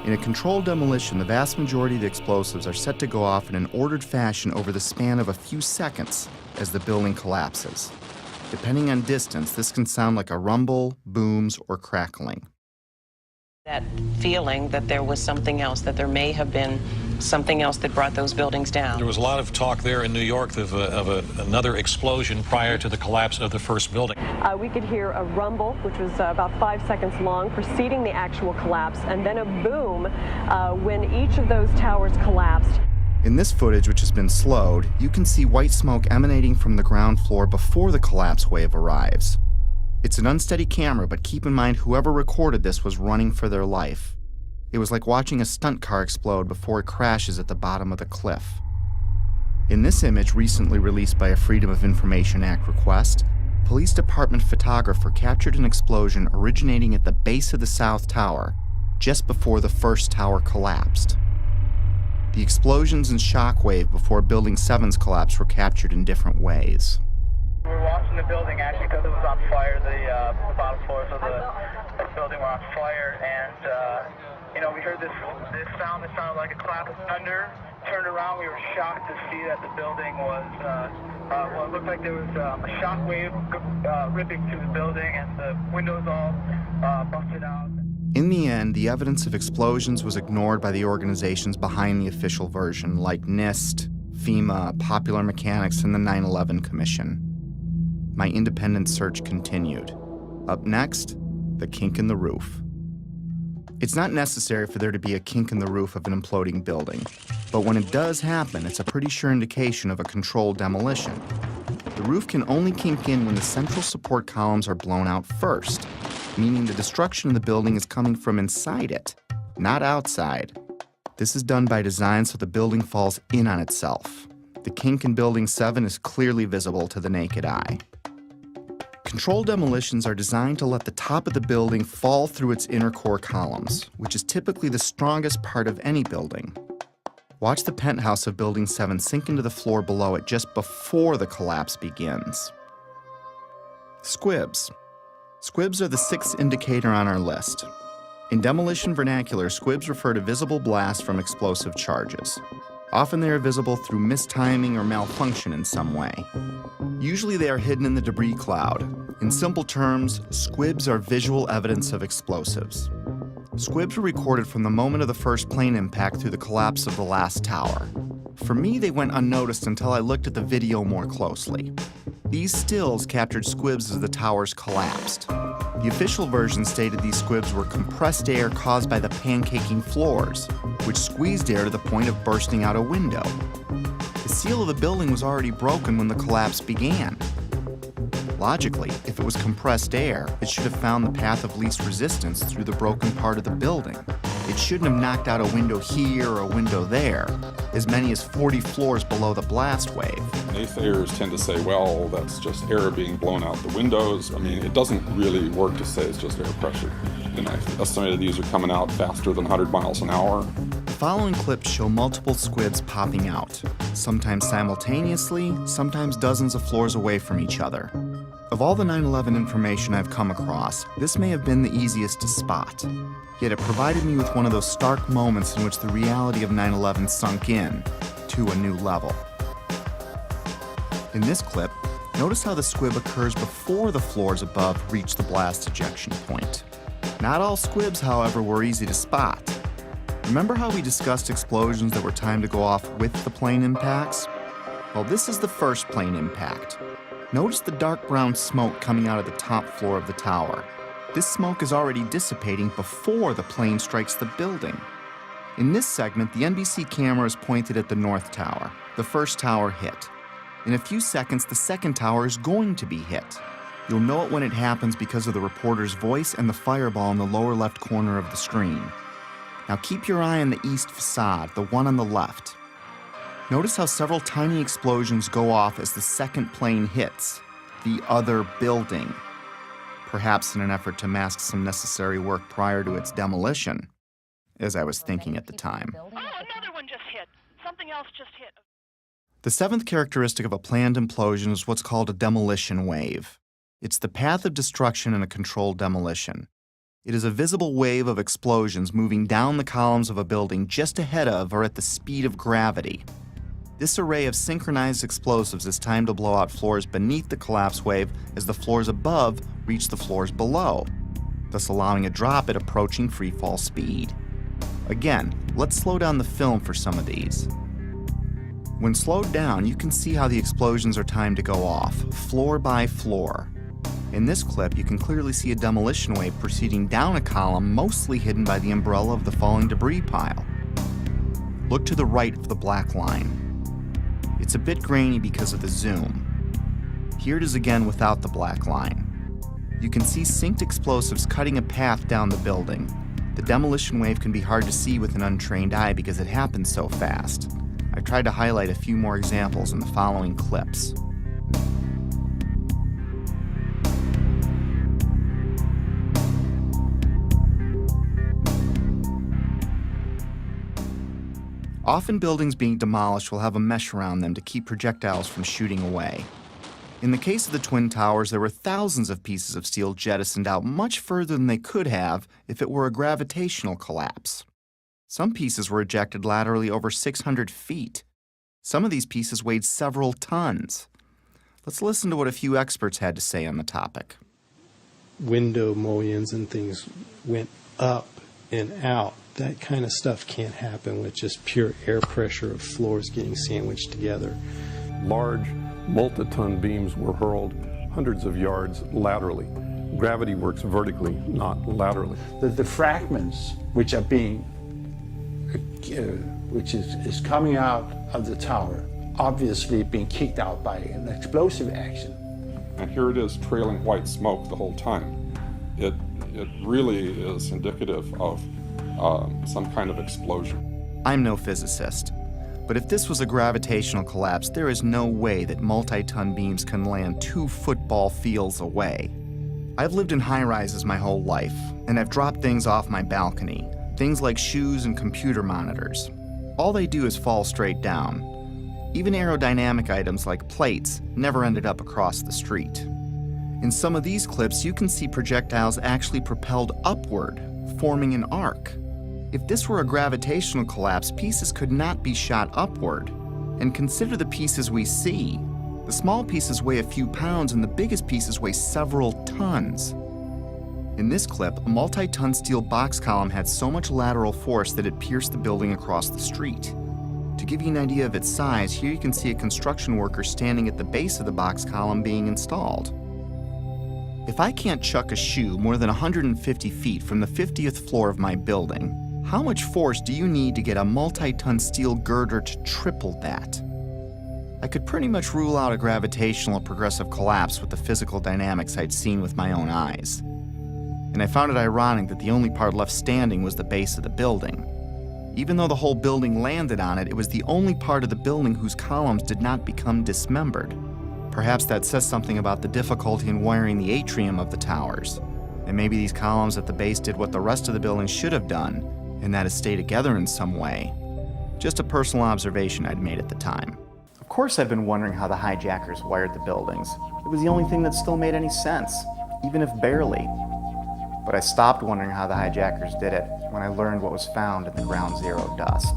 In a controlled demolition, the vast majority of the explosives are set to go off in an ordered fashion over the span of a few seconds as the building collapses. Depending on distance, this can sound like a rumble, booms, or crackling. That feeling that there was something else, that there may have been something else that brought those buildings down. There was a lot of talk there in New York of another explosion prior to the collapse of the first building. We could hear a rumble, which was about 5 seconds long, preceding the actual collapse, and then a boom when each of those towers collapsed. In this footage, which has been slowed, you can see white smoke emanating from the ground floor before the collapse wave arrives. It's an unsteady camera, but keep in mind whoever recorded this was running for their life. It was like watching a stunt car explode before it crashes at the bottom of the cliff. In this image, recently released by a Freedom of Information Act request, police department photographer captured an explosion originating at the base of the South Tower, just before the first tower collapsed. The explosions and shockwave before Building 7's collapse were captured in different ways. We were watching the building actually because it was on fire. The bottom floors of the building were on fire, and we heard this sound that sounded like a clap of thunder. turned around, we were shocked to see that the building was, well, it looked like there was a shock wave ripping through the building and the windows all busted out. In the end, the evidence of explosions was ignored by the organizations behind the official version, like NIST, FEMA, Popular Mechanics, and the 9/11 Commission. My independent search continued. Up next, the kink in the roof. It's not necessary for there to be a kink in the roof of an imploding building, but when it does happen, it's a pretty sure indication of a controlled demolition. The roof can only kink in when the central support columns are blown out first, meaning the destruction of the building is coming from inside it, not outside. This is done by design so the building falls in on itself. The kink in Building 7 is clearly visible to the naked eye. Controlled demolitions are designed to let the top of the building fall through its inner core columns, which is typically the strongest part of any building. Watch the penthouse of Building 7 sink into the floor below it just before the collapse begins. Squibs. Squibs are the sixth indicator on our list. In demolition vernacular, squibs refer to visible blasts from explosive charges. Often they are visible through mistiming or malfunction in some way. Usually they are hidden in the debris cloud. In simple terms, squibs are visual evidence of explosives. Squibs were recorded from the moment of the first plane impact through the collapse of the last tower. For me, they went unnoticed until I looked at the video more closely. These stills captured squibs as the towers collapsed. The official version stated these squibs were compressed air caused by the pancaking floors, which squeezed air to the point of bursting out a window. The seal of the building was already broken when the collapse began. Logically, if it was compressed air, it should have found the path of least resistance through the broken part of the building. It shouldn't have knocked out a window here or a window there, as many as 40 floors below the blast wave. Naysayers tend to say, well, that's just air being blown out the windows. I mean, it doesn't really work to say it's just air pressure. And I estimated these are coming out faster than 100 miles an hour. The following clips show multiple squibs popping out, sometimes simultaneously, sometimes dozens of floors away from each other. Of all the 9/11 information I've come across, this may have been the easiest to spot. Yet it provided me with one of those stark moments in which the reality of 9/11 sunk in to a new level. In this clip, notice how the squib occurs before the floors above reach the blast ejection point. Not all squibs, however, were easy to spot. Remember how we discussed explosions that were timed to go off with the plane impacts? Well, this is the first plane impact. Notice the dark brown smoke coming out of the top floor of the tower. This smoke is already dissipating before the plane strikes the building. In this segment, the NBC camera is pointed at the north tower. The first tower hit. In a few seconds, the second tower is going to be hit. You'll know it when it happens because of the reporter's voice and the fireball in the lower left corner of the screen. Now keep your eye on the east facade, the one on the left. Notice how several tiny explosions go off as the second plane hits the other building, perhaps in an effort to mask some necessary work prior to its demolition, as I was thinking at the time. Oh, another one just hit. Something else just hit. The seventh characteristic of a planned implosion is what's called a demolition wave. It's the path of destruction in a controlled demolition. It is a visible wave of explosions moving down the columns of a building just ahead of or at the speed of gravity. This array of synchronized explosives is timed to blow out floors beneath the collapse wave as the floors above reach the floors below, thus allowing a drop at approaching freefall speed. Again, let's slow down the film for some of these. When slowed down, you can see how the explosions are timed to go off, floor by floor. In this clip, you can clearly see a demolition wave proceeding down a column mostly hidden by the umbrella of the falling debris pile. Look to the right of the black line. It's a bit grainy because of the zoom. Here it is again without the black line. You can see synced explosives cutting a path down the building. The demolition wave can be hard to see with an untrained eye because it happens so fast. I've tried to highlight a few more examples in the following clips. Often buildings being demolished will have a mesh around them to keep projectiles from shooting away. In the case of the Twin Towers, there were thousands of pieces of steel jettisoned out much further than they could have if it were a gravitational collapse. Some pieces were ejected laterally over 600 feet. Some of these pieces weighed several tons. Let's listen to what a few experts had to say on the topic. Window mullions and things went up and out. That kind of stuff can't happen with just pure air pressure of floors getting sandwiched together. Large multi-ton beams were hurled hundreds of yards laterally. Gravity works vertically, not laterally. The fragments which are being, which is coming out of the tower, obviously being kicked out by an explosive action. And here it is trailing white smoke the whole time. It really is indicative of some kind of explosion. I'm no physicist, but if this was a gravitational collapse, there is no way that multi-ton beams can land 2 football fields away. I've lived in high-rises my whole life, and I've dropped things off my balcony, things like shoes and computer monitors. All they do is fall straight down. Even aerodynamic items like plates never ended up across the street. In some of these clips, you can see projectiles actually propelled upward, forming an arc. If this were a gravitational collapse, pieces could not be shot upward. And consider the pieces we see. The small pieces weigh a few pounds and the biggest pieces weigh several tons. In this clip, a multi-ton steel box column had so much lateral force that it pierced the building across the street. To give you an idea of its size, here you can see a construction worker standing at the base of the box column being installed. If I can't chuck a shoe more than 150 feet from the 50th floor of my building, how much force do you need to get a multi-ton steel girder to triple that? I could pretty much rule out a gravitational or progressive collapse with the physical dynamics I'd seen with my own eyes. And I found it ironic that the only part left standing was the base of the building. Even though the whole building landed on it, it was the only part of the building whose columns did not become dismembered. Perhaps that says something about the difficulty in wiring the atrium of the towers. And maybe these columns at the base did what the rest of the building should have done, and that is stay together in some way. Just a personal observation I'd made at the time. Of course I've been wondering how the hijackers wired the buildings. It was the only thing that still made any sense, even if barely. But I stopped wondering how the hijackers did it when I learned what was found in the ground zero dust.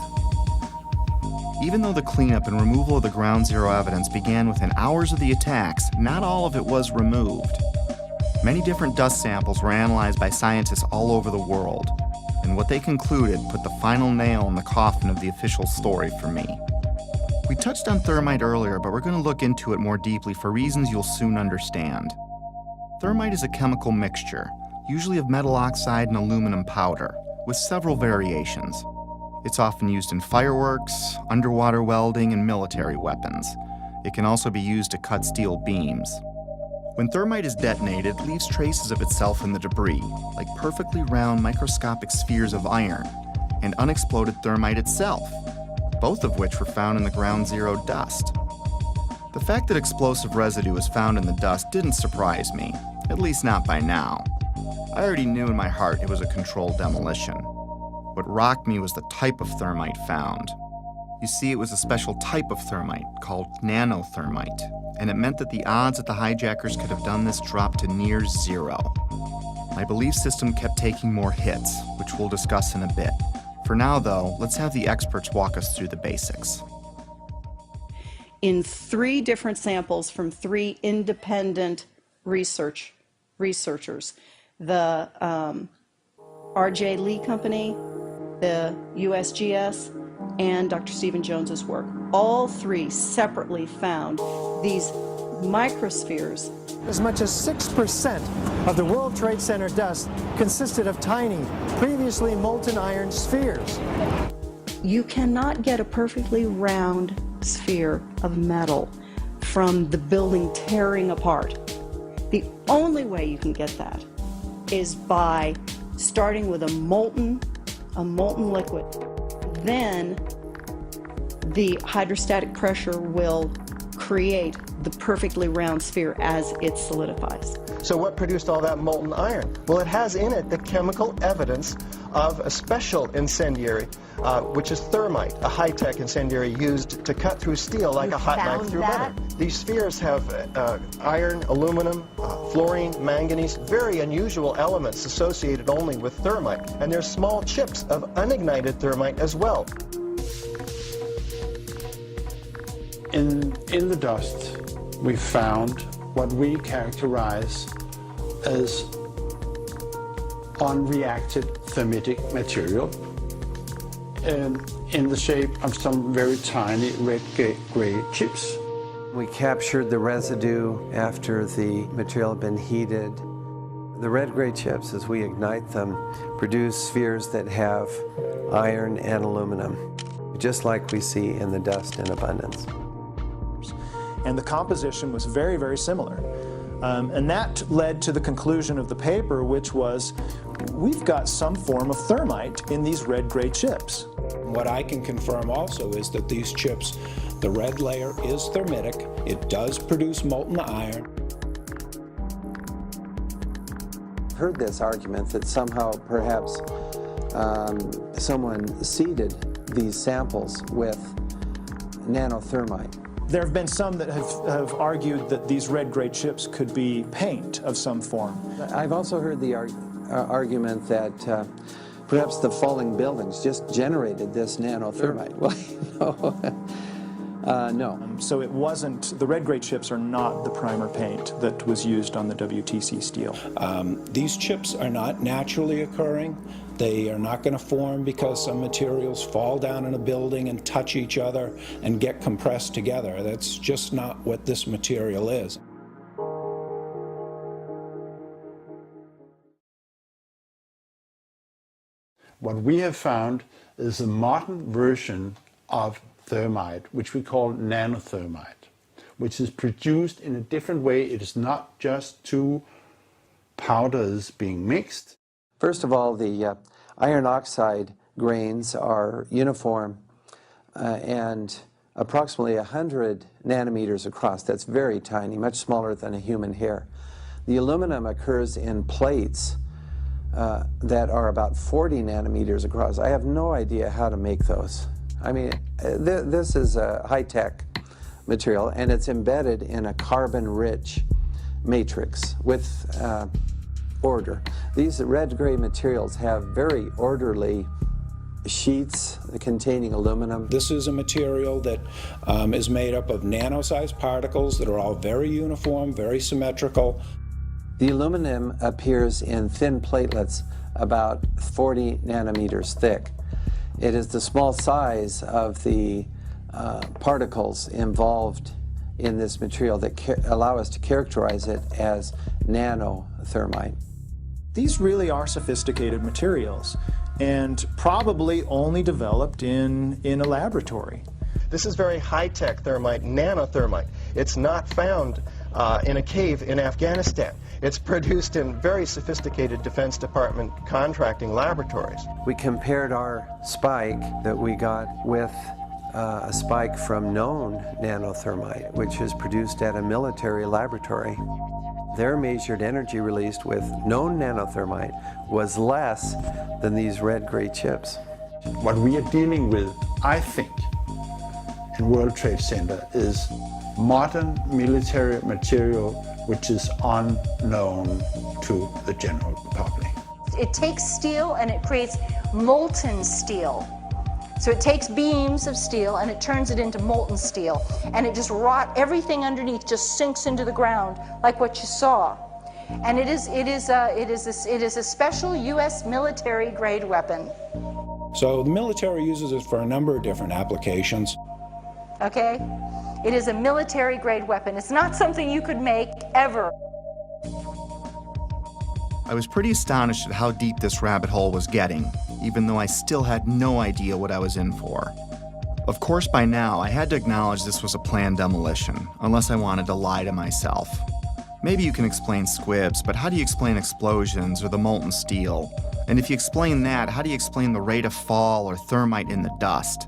Even though the cleanup and removal of the ground zero evidence began within hours of the attacks, not all of it was removed. Many different dust samples were analyzed by scientists all over the world, and what they concluded put the final nail in the coffin of the official story for me. We touched on thermite earlier, but we're going to look into it more deeply for reasons you'll soon understand. Thermite is a chemical mixture, usually of metal oxide and aluminum powder, with several variations. It's often used in fireworks, underwater welding, and military weapons. It can also be used to cut steel beams. When thermite is detonated, it leaves traces of itself in the debris, like perfectly round microscopic spheres of iron, and unexploded thermite itself, both of which were found in the ground zero dust. The fact that explosive residue was found in the dust didn't surprise me, at least not by now. I already knew in my heart it was a controlled demolition. What rocked me was the type of thermite found. You see, it was a special type of thermite called nanothermite, and it meant that the odds that the hijackers could have done this dropped to near zero. My belief system kept taking more hits, which we'll discuss in a bit. For now, though, let's have the experts walk us through the basics. In 3 different samples from 3 independent researchers, the R.J. Lee Company, the USGS, and Dr. Stephen Jones's work. All 3 separately found these microspheres. As much as 6% of the World Trade Center dust consisted of tiny, previously molten iron spheres. You cannot get a perfectly round sphere of metal from the building tearing apart. The only way you can get that is by starting with a molten liquid. Then the hydrostatic pressure will create the perfectly round sphere as it solidifies. So what produced all that molten iron? Well, it has in it the chemical evidence of a special incendiary, which is thermite, a high-tech incendiary used to cut through steel like a hot knife through butter. These spheres have iron, aluminum, fluorine, manganese, very unusual elements associated only with thermite. And there's small chips of unignited thermite as well. In the dust, we found what we characterize as unreacted thermitic material in the shape of some very tiny red-gray chips. We captured the residue after the material had been heated. The red-gray chips, as we ignite them, produce spheres that have iron and aluminum, just like we see in the dust in abundance. And the composition was very, very similar. And that led to the conclusion of the paper, which was, we've got some form of thermite in these red-gray chips. What I can confirm also is that these chips, the red layer is thermitic. It does produce molten iron. I've heard this argument that somehow perhaps someone seeded these samples with nanothermite. There have been some that have argued that these red-gray chips could be paint of some form. I've also heard the argument that perhaps the falling buildings just generated this nanothermite. Well, no. So it wasn't, the red-gray chips are not the primer paint that was used on the WTC steel. These chips are not naturally occurring. They are not going to form because some materials fall down in a building and touch each other and get compressed together. That's just not what this material is. What we have found is a modern version of thermite, which we call nanothermite, which is produced in a different way. It is not just two powders being mixed. First of all, the iron oxide grains are uniform and approximately 100 nanometers across. That's very tiny, much smaller than a human hair. The aluminum occurs in plates that are about 40 nanometers across. I have no idea how to make those. I mean, this is a high-tech material, and it's embedded in a carbon-rich matrix with order. These red-gray materials have very orderly sheets containing aluminum. This is a material that is made up of nano-sized particles that are all very uniform, very symmetrical. The aluminum appears in thin platelets about 40 nanometers thick. It is the small size of the particles involved in this material that allow us to characterize it as nanothermite. These really are sophisticated materials and probably only developed in a laboratory. This is very high-tech thermite, nanothermite. It's not found in a cave in Afghanistan. It's produced in very sophisticated Defense Department contracting laboratories. We compared our spike that we got with a spike from known nanothermite, which is produced at a military laboratory. Their measured energy released with known nanothermite was less than these red-gray chips. What we are dealing with, I think, in World Trade Center is modern military material which is unknown to the general public. It takes steel and it creates molten steel. So it takes beams of steel and it turns it into molten steel, and it just everything underneath just sinks into the ground like what you saw. And it is a special U.S. military grade weapon. So the military uses it for a number of different applications. Okay? It is a military grade weapon. It's not something you could make ever. I was pretty astonished at how deep this rabbit hole was getting, even though I still had no idea what I was in for. Of course, by now, I had to acknowledge this was a planned demolition, unless I wanted to lie to myself. Maybe you can explain squibs, but how do you explain explosions or the molten steel? And if you explain that, how do you explain the rate of fall or thermite in the dust?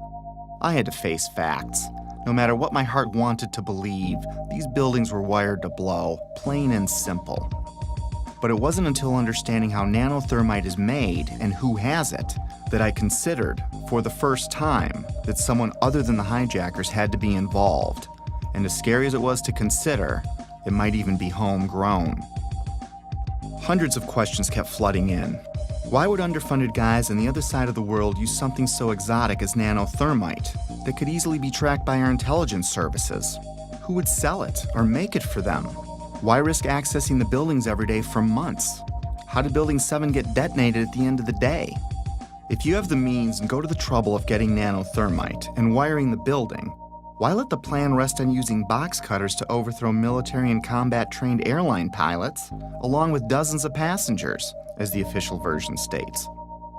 I had to face facts. No matter what my heart wanted to believe, these buildings were wired to blow, plain and simple. But it wasn't until understanding how nanothermite is made and who has it that I considered, for the first time, that someone other than the hijackers had to be involved. And as scary as it was to consider, it might even be homegrown. Hundreds of questions kept flooding in. Why would underfunded guys on the other side of the world use something so exotic as nanothermite that could easily be tracked by our intelligence services? Who would sell it or make it for them? Why risk accessing the buildings every day for months? How did Building 7 get detonated at the end of the day? If you have the means and go to the trouble of getting nanothermite and wiring the building, why let the plan rest on using box cutters to overthrow military and combat-trained airline pilots, along with dozens of passengers, as the official version states?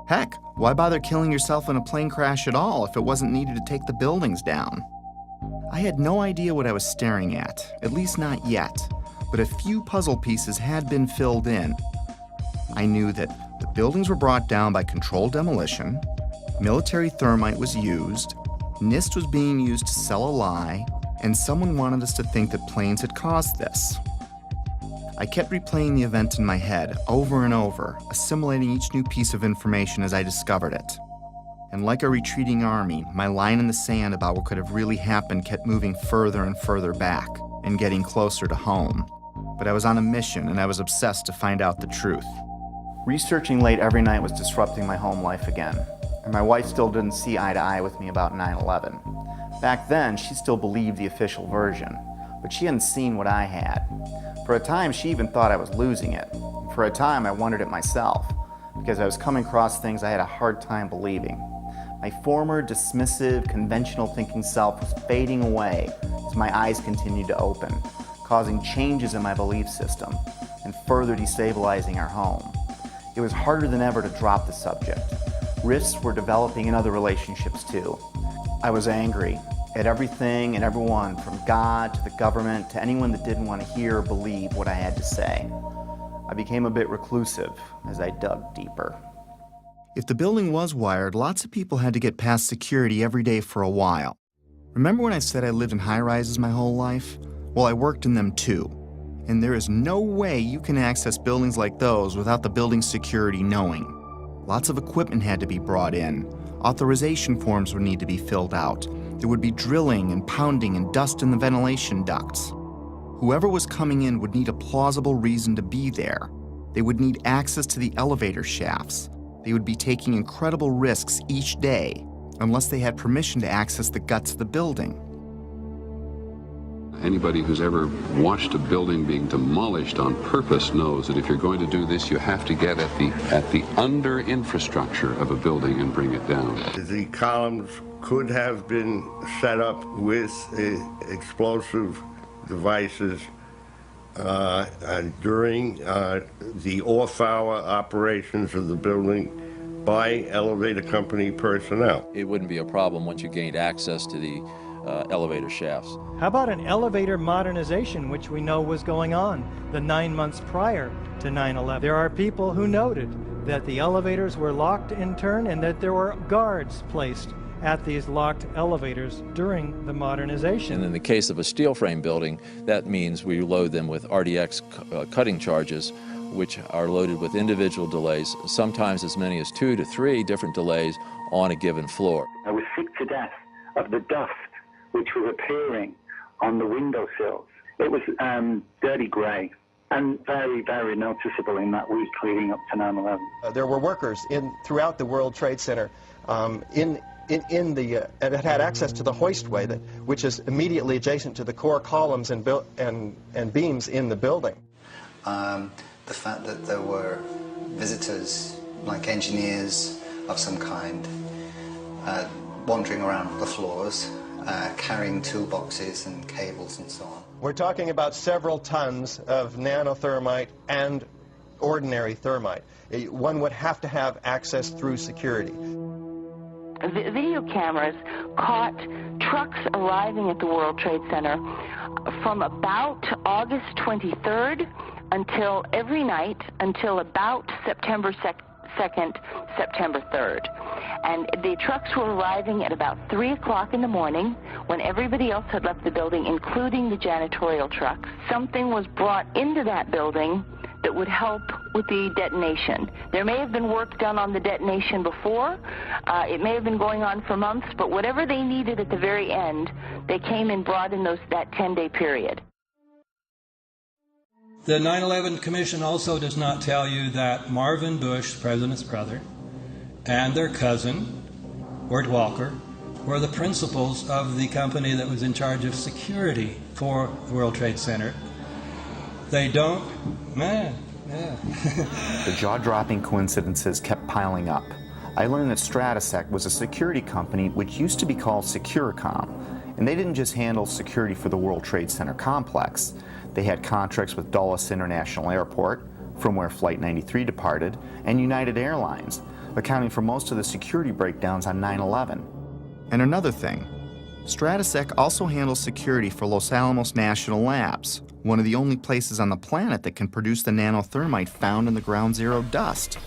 Heck, why bother killing yourself in a plane crash at all if it wasn't needed to take the buildings down? I had no idea what I was staring at least not yet, but a few puzzle pieces had been filled in. I knew that the buildings were brought down by controlled demolition, military thermite was used, NIST was being used to sell a lie, and someone wanted us to think that planes had caused this. I kept replaying the event in my head over and over, assimilating each new piece of information as I discovered it. And like a retreating army, my line in the sand about what could have really happened kept moving further and further back, and getting closer to home. But I was on a mission, and I was obsessed to find out the truth. Researching late every night was disrupting my home life again, and my wife still didn't see eye to eye with me about 9/11. Back then, she still believed the official version, but she hadn't seen what I had. For a time, she even thought I was losing it. For a time, I wondered it myself, because I was coming across things I had a hard time believing. My former dismissive, conventional thinking self was fading away as my eyes continued to open, causing changes in my belief system and further destabilizing our home. It was harder than ever to drop the subject. Rifts were developing in other relationships too. I was angry at everything and everyone, from God to the government to anyone that didn't want to hear or believe what I had to say. I became a bit reclusive as I dug deeper. If the building was wired, lots of people had to get past security every day for a while. Remember when I said I lived in high-rises my whole life? Well, I worked in them too. And there is no way you can access buildings like those without the building security knowing. Lots of equipment had to be brought in. Authorization forms would need to be filled out. There would be drilling and pounding and dust in the ventilation ducts. Whoever was coming in would need a plausible reason to be there. They would need access to the elevator shafts. They would be taking incredible risks each day unless they had permission to access the guts of the building. Anybody who's ever watched a building being demolished on purpose knows that if you're going to do this, you have to get at the under infrastructure of a building and bring it down. The columns could have been set up with explosive devices during the off-hour operations of the building by elevator company personnel. It wouldn't be a problem once you gained access to the elevator shafts. How about an elevator modernization, which we know was going on the 9 months prior to 9/11? There are people who noted that the elevators were locked in turn and that there were guards placed at these locked elevators during the modernization. And in the case of a steel frame building, that means we load them with RDX cutting charges, which are loaded with individual delays, sometimes as many as 2 to 3 different delays on a given floor. I was sick to death of the dust which was appearing on the windowsills. It was dirty grey and very, very noticeable in that week leading up to 9/11. There were workers throughout the World Trade Center that had access to the hoistway, which is immediately adjacent to the core columns and beams in the building. The fact that there were visitors, like engineers of some kind, wandering around the floors, carrying toolboxes and cables and so on. We're talking about several tons of nanothermite and ordinary thermite. One would have to have access through security. Video cameras caught trucks arriving at the World Trade Center from about August 23rd until every night until about September 2nd, September 3rd. And the trucks were arriving at about 3 o'clock in the morning when everybody else had left the building, including the janitorial trucks. Something was brought into that building that would help with the detonation. There may have been work done on the detonation before. It may have been going on for months, but whatever they needed at the very end, they came and brought in that 10-day period. The 9/11 Commission also does not tell you that Marvin Bush, the president's brother, and their cousin, Wirt Walker, were the principals of the company that was in charge of security for the World Trade Center. They don't, man, yeah. The jaw-dropping coincidences kept piling up. I learned that Stratesec was a security company which used to be called Securicom, and they didn't just handle security for the World Trade Center complex. They had contracts with Dulles International Airport, from where Flight 93 departed, and United Airlines, accounting for most of the security breakdowns on 9/11. And another thing, Stratesec also handles security for Los Alamos National Labs, one of the only places on the planet that can produce the nanothermite found in the ground zero dust.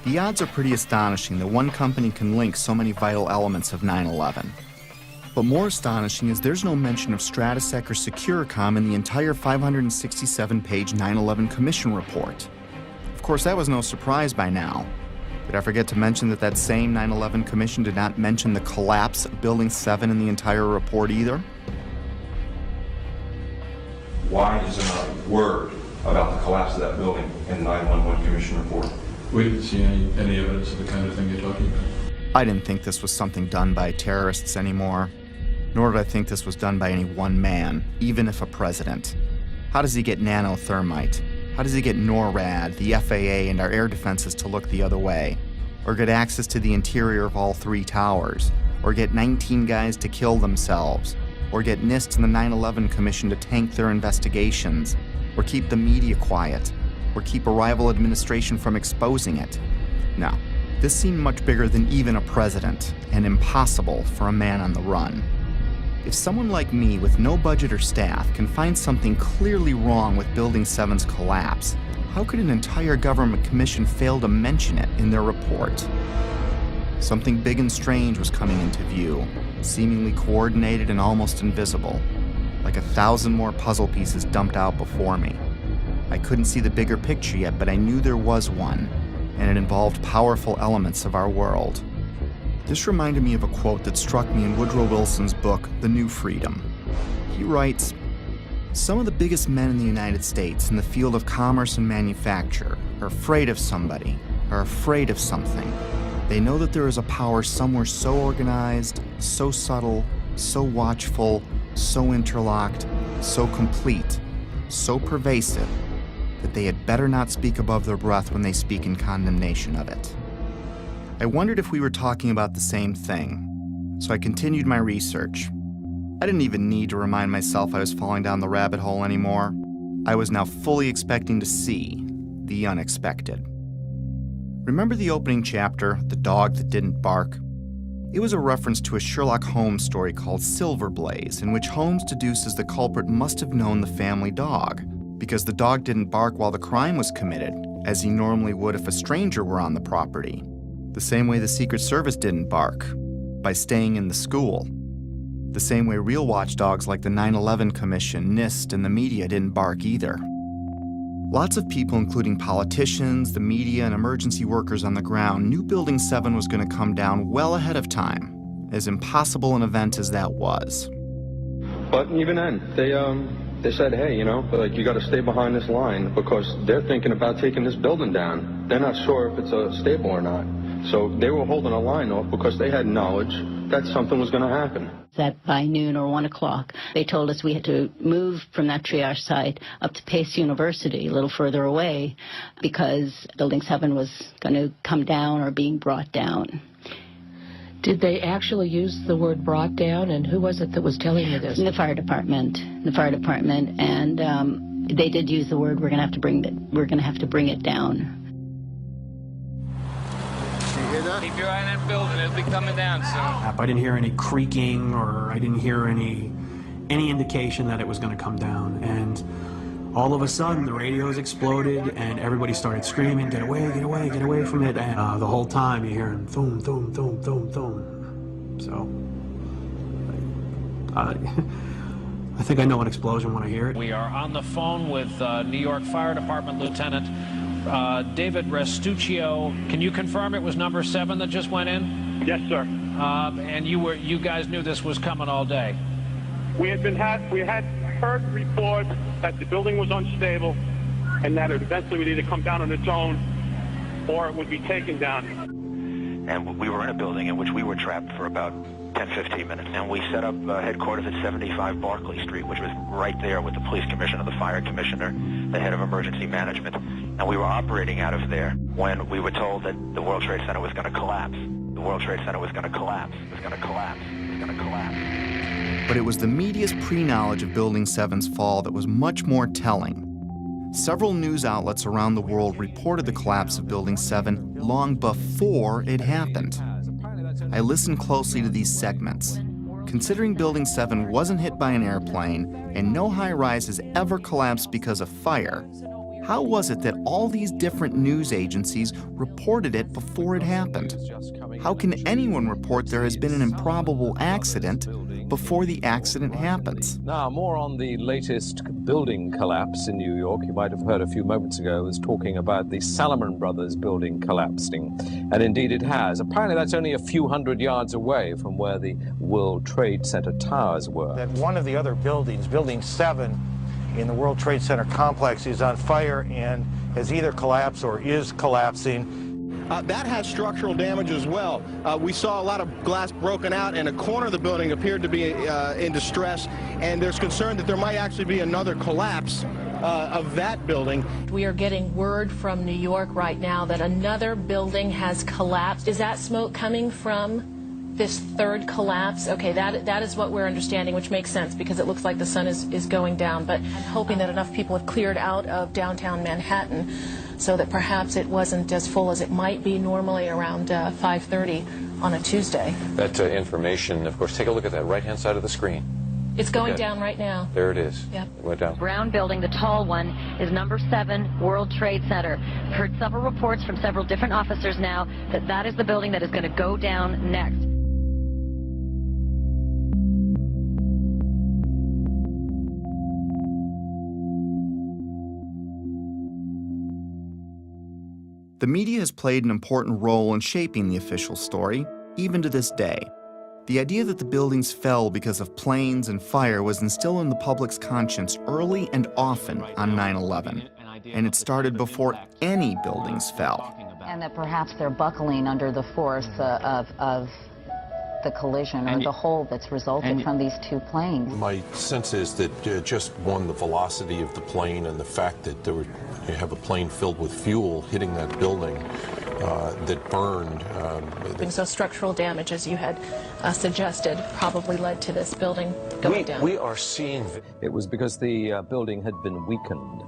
The odds are pretty astonishing that one company can link so many vital elements of 9/11. But more astonishing is there's no mention of Stratesec or Securicom in the entire 567-page 9/11 Commission report. Of course, that was no surprise by now. Did I forget to mention that that same 9/11 Commission did not mention the collapse of Building 7 in the entire report either? Why is there not a word about the collapse of that building in the 9/11 Commission report? We didn't see any evidence of the kind of thing you're talking about. I didn't think this was something done by terrorists anymore, nor did I think this was done by any one man, even if a president. How does he get nanothermite? How does he get NORAD, the FAA, and our air defenses to look the other way? Or get access to the interior of all 3 towers? Or get 19 guys to kill themselves? Or get NIST and the 9/11 Commission to tank their investigations? Or keep the media quiet? Or keep a rival administration from exposing it? No. This seemed much bigger than even a president, and impossible for a man on the run. If someone like me with no budget or staff can find something clearly wrong with Building 7's collapse, how could an entire government commission fail to mention it in their report? Something big and strange was coming into view, seemingly coordinated and almost invisible, like 1,000 more puzzle pieces dumped out before me. I couldn't see the bigger picture yet, but I knew there was one, and it involved powerful elements of our world. This reminded me of a quote that struck me in Woodrow Wilson's book, The New Freedom. He writes, "Some of the biggest men in the United States in the field of commerce and manufacture are afraid of somebody, are afraid of something. They know that there is a power somewhere so organized, so subtle, so watchful, so interlocked, so complete, so pervasive, that they had better not speak above their breath when they speak in condemnation of it." I wondered if we were talking about the same thing, so I continued my research. I didn't even need to remind myself I was falling down the rabbit hole anymore. I was now fully expecting to see the unexpected. Remember the opening chapter, The Dog That Didn't Bark? It was a reference to a Sherlock Holmes story called Silver Blaze, in which Holmes deduces the culprit must have known the family dog, because the dog didn't bark while the crime was committed, as he normally would if a stranger were on the property. The same way the Secret Service didn't bark, by staying in the school. The same way real watchdogs like the 9/11 Commission, NIST, and the media didn't bark either. Lots of people, including politicians, the media, and emergency workers on the ground, knew Building 7 was going to come down well ahead of time, as impossible an event as that was. But even then, they said, hey, you know, like, you got to stay behind this line because they're thinking about taking this building down. They're not sure if it's stable or not. So they were holding a line off because they had knowledge that something was going to happen. That by noon or 1 o'clock, they told us we had to move from that triage site up to Pace University, a little further away, because Building 7 was going to come down or being brought down. Did they actually use the word brought down, and who was it that was telling you this? The fire department, and they did use the word, we're going to have to bring it down. Keep your eye on that building. It'll be coming down soon. I didn't hear any creaking, or I didn't hear any indication that it was going to come down. And All of a sudden, the radios exploded, and everybody started screaming, "Get away, get away, get away from it!" And the whole time you're hearing thum, thum, thum, thum, thum. So, I think I know an explosion when I hear it. We are on the phone with New York Fire Department Lieutenant David Restuccio. Can you confirm it was number 7 that just went in? Yes, sir. And you guys knew this was coming all day? We had heard reports that the building was unstable and that it eventually would either come down on its own or it would be taken down. And we were in a building in which we were trapped for about 10-15 minutes. And we set up headquarters at 75 Barclay Street, which was right there with the police commissioner, the fire commissioner, the head of emergency management. And we were operating out of there when we were told that the World Trade Center was going to collapse. The World Trade Center was going to collapse. It was going to collapse. It was going to collapse. But it was the media's pre-knowledge of Building 7's fall that was much more telling. Several news outlets around the world reported the collapse of Building 7 long before it happened. I listened closely to these segments. Considering Building 7 wasn't hit by an airplane and no high-rise has ever collapsed because of fire, how was it that all these different news agencies reported it before it happened? How can anyone report there has been an improbable accident before the accident happens? Now, more on the latest building collapse in New York. You might have heard a few moments ago, I was talking about the Salomon Brothers building collapsing. And indeed it has. Apparently that's only a few hundred yards away from where the World Trade Center towers were. That one of the other buildings, Building 7, in the World Trade Center complex is on fire and has either collapsed or is collapsing. That has structural damage as well. We saw a lot of glass broken out, and a corner of the building appeared to be in distress, and there's concern that there might actually be another collapse of that building. We are getting word from New York right now that another building has collapsed. Is that smoke coming from this third collapse? Okay, that is what we're understanding, which makes sense because it looks like the sun is going down. But I'm hoping that enough people have cleared out of downtown Manhattan so that perhaps it wasn't as full as it might be normally around 5:30 on a Tuesday. That information, of course, take a look at that right-hand side of the screen. It's going down right now. There it is. Yep. It went down. Brown building, the tall one, is number 7 World Trade Center. Heard several reports from several different officers now that is the building that is going to go down next. The media has played an important role in shaping the official story, even to this day. The idea that the buildings fell because of planes and fire was instilled in the public's conscience early and often on 9/11, and it started before any buildings fell. And that perhaps they're buckling under the force of the collision or the hole that's resulted from these two planes. My sense is that just the velocity of the plane and the fact that you have a plane filled with fuel hitting that building that burned. So structural damage, as you had suggested, probably led to this building going down. We are seeing... It was because the building had been weakened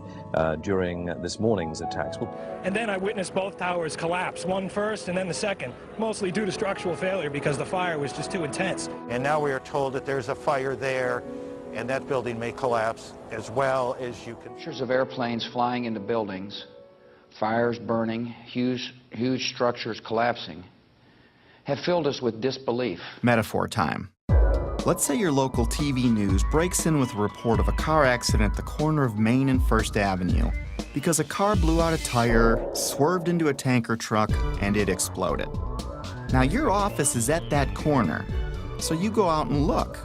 during this morning's attacks. And then I witnessed both towers collapse, one first and then the second, mostly due to structural failure because the fire was just too intense. And now we are told that there's a fire there and that building may collapse as well as you can. Pictures of airplanes flying into buildings, fires burning, huge structures collapsing, have filled us with disbelief. Metaphor time. Let's say your local TV news breaks in with a report of a car accident at the corner of Main and First Avenue because a car blew out a tire, swerved into a tanker truck, and it exploded. Now your office is at that corner, so you go out and look,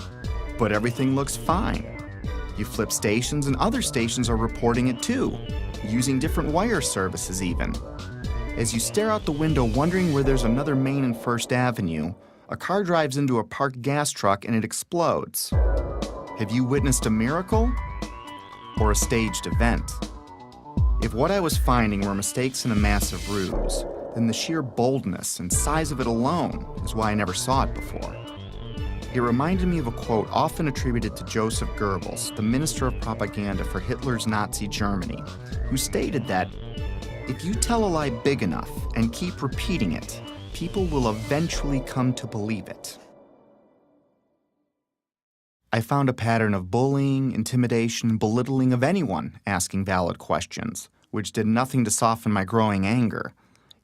but everything looks fine. You flip stations and other stations are reporting it too, using different wire services even. As you stare out the window wondering where there's another Main and First Avenue, a car drives into a parked gas truck and it explodes. Have you witnessed a miracle or a staged event? If what I was finding were mistakes in a massive ruse, then the sheer boldness and size of it alone is why I never saw it before. It reminded me of a quote often attributed to Joseph Goebbels, the minister of propaganda for Hitler's Nazi Germany, who stated that, "If you tell a lie big enough and keep repeating it, people will eventually come to believe it." I found a pattern of bullying, intimidation, and belittling of anyone asking valid questions, which did nothing to soften my growing anger,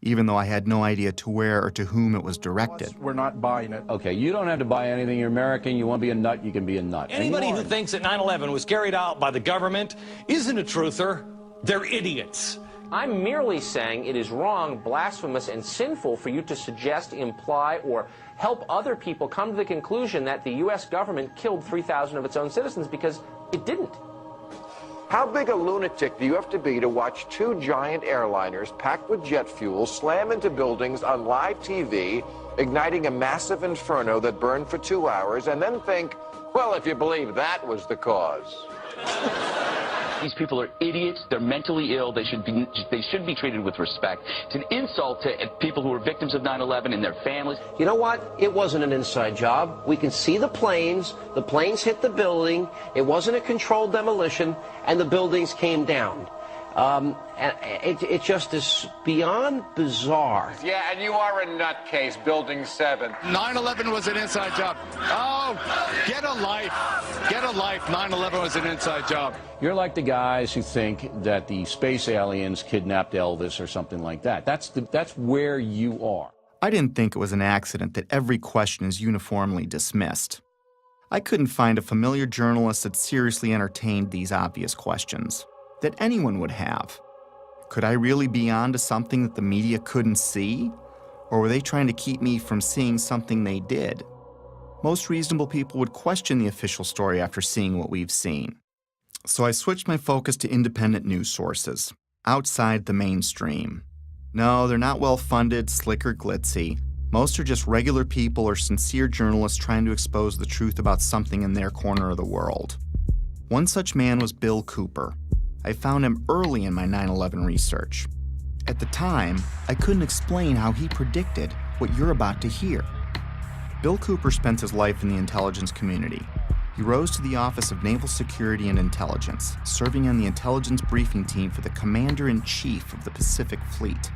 even though I had no idea to where or to whom it was directed. We're not buying it. Okay, you don't have to buy anything. You're American. You want to be a nut, you can be a nut. Anybody who thinks that 9/11 was carried out by the government isn't a truther. They're idiots. I'm merely saying it is wrong, blasphemous, and sinful for you to suggest, imply, or help other people come to the conclusion that the U.S. government killed 3,000 of its own citizens, because it didn't. How big a lunatic do you have to be to watch two giant airliners packed with jet fuel slam into buildings on live TV, igniting a massive inferno that burned for 2 hours, and then think, well, if you believe that was the cause? These people are idiots. They're mentally ill. They should be treated with respect. It's an insult to people who are victims of 9/11 and their families. You know what? It wasn't an inside job. We can see the planes. The planes hit the building. It wasn't a controlled demolition, and the buildings came down. And it just is beyond bizarre. Yeah, and you are a nutcase, Building 7. 9/11 was an inside job. Oh, get a life. Get a life. 9/11 was an inside job. You're like the guys who think that the space aliens kidnapped Elvis or something like that. That's where you are. I didn't think it was an accident that every question is uniformly dismissed. I couldn't find a familiar journalist that seriously entertained these obvious questions that anyone would have. Could I really be onto something that the media couldn't see? Or were they trying to keep me from seeing something they did? Most reasonable people would question the official story after seeing what we've seen. So I switched my focus to independent news sources, outside the mainstream. No, they're not well-funded, slick, or glitzy. Most are just regular people or sincere journalists trying to expose the truth about something in their corner of the world. One such man was Bill Cooper. I found him early in my 9/11 research. At the time, I couldn't explain how he predicted what you're about to hear. Bill Cooper spent his life in the intelligence community. He rose to the Office of Naval Security and Intelligence, serving on the intelligence briefing team for the Commander-in-Chief of the Pacific Fleet.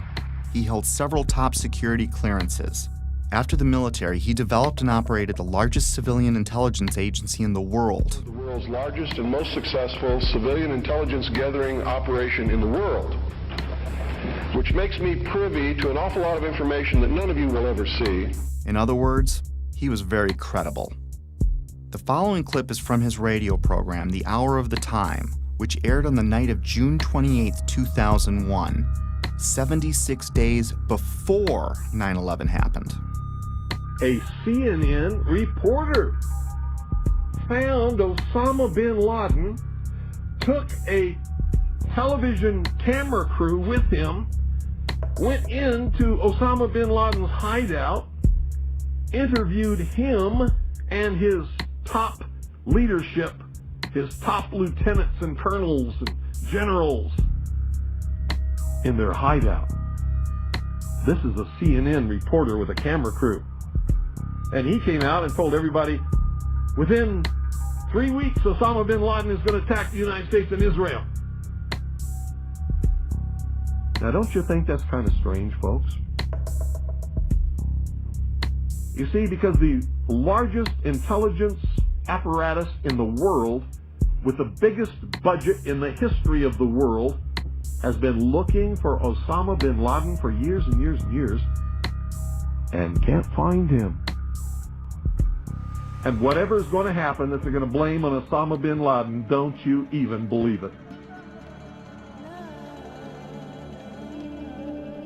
He held several top security clearances. After the military, he developed and operated the largest civilian intelligence agency in the world. The world's largest and most successful civilian intelligence gathering operation in the world, which makes me privy to an awful lot of information that none of you will ever see. In other words, he was very credible. The following clip is from his radio program, The Hour of the Time, which aired on the night of June 28, 2001, 76 days before 9/11 happened. A CNN reporter found Osama bin Laden, took a television camera crew with him, went into Osama bin Laden's hideout, interviewed him and his top leadership, his top lieutenants and colonels and generals in their hideout. This is a CNN reporter with a camera crew. And he came out and told everybody, within 3 weeks, Osama bin Laden is going to attack the United States and Israel. Now, don't you think that's kind of strange, folks? You see, because the largest intelligence apparatus in the world, with the biggest budget in the history of the world, has been looking for Osama bin Laden for years and years and years, and can't find him. And whatever is going to happen that they're going to blame on Osama bin Laden, don't you even believe it.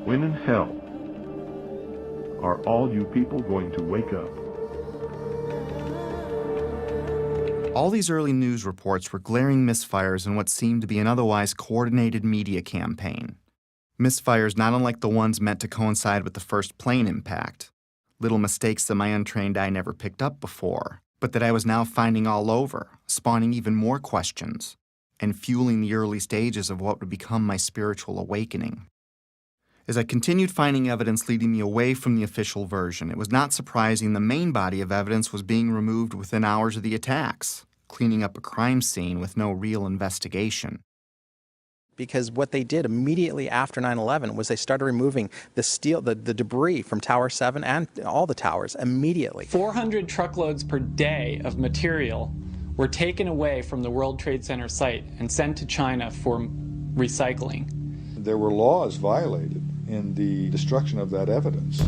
When in hell are all you people going to wake up? All these early news reports were glaring misfires in what seemed to be an otherwise coordinated media campaign. Misfires not unlike the ones meant to coincide with the first plane impact. Little mistakes that my untrained eye never picked up before, but that I was now finding all over, spawning even more questions, and fueling the early stages of what would become my spiritual awakening. As I continued finding evidence leading me away from the official version, it was not surprising the main body of evidence was being removed within hours of the attacks, cleaning up a crime scene with no real investigation. Because what they did immediately after 9/11 was they started removing the steel, the debris from Tower 7 and all the towers immediately. 400 truckloads per day of material were taken away from the World Trade Center site and sent to China for recycling. There were laws violated in the destruction of that evidence.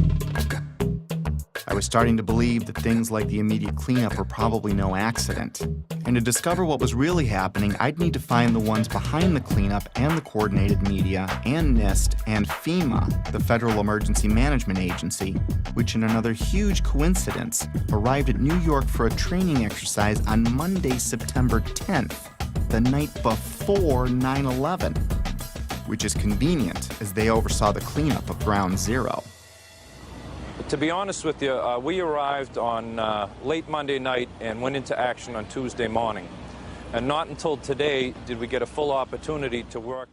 I was starting to believe that things like the immediate cleanup were probably no accident. And to discover what was really happening, I'd need to find the ones behind the cleanup and the coordinated media and NIST and FEMA, the Federal Emergency Management Agency, which in another huge coincidence arrived at New York for a training exercise on Monday, September 10th, the night before 9/11, which is convenient as they oversaw the cleanup of Ground Zero. To be honest with you, we arrived on late Monday night and went into action on Tuesday morning. And not until today did we get a full opportunity to work.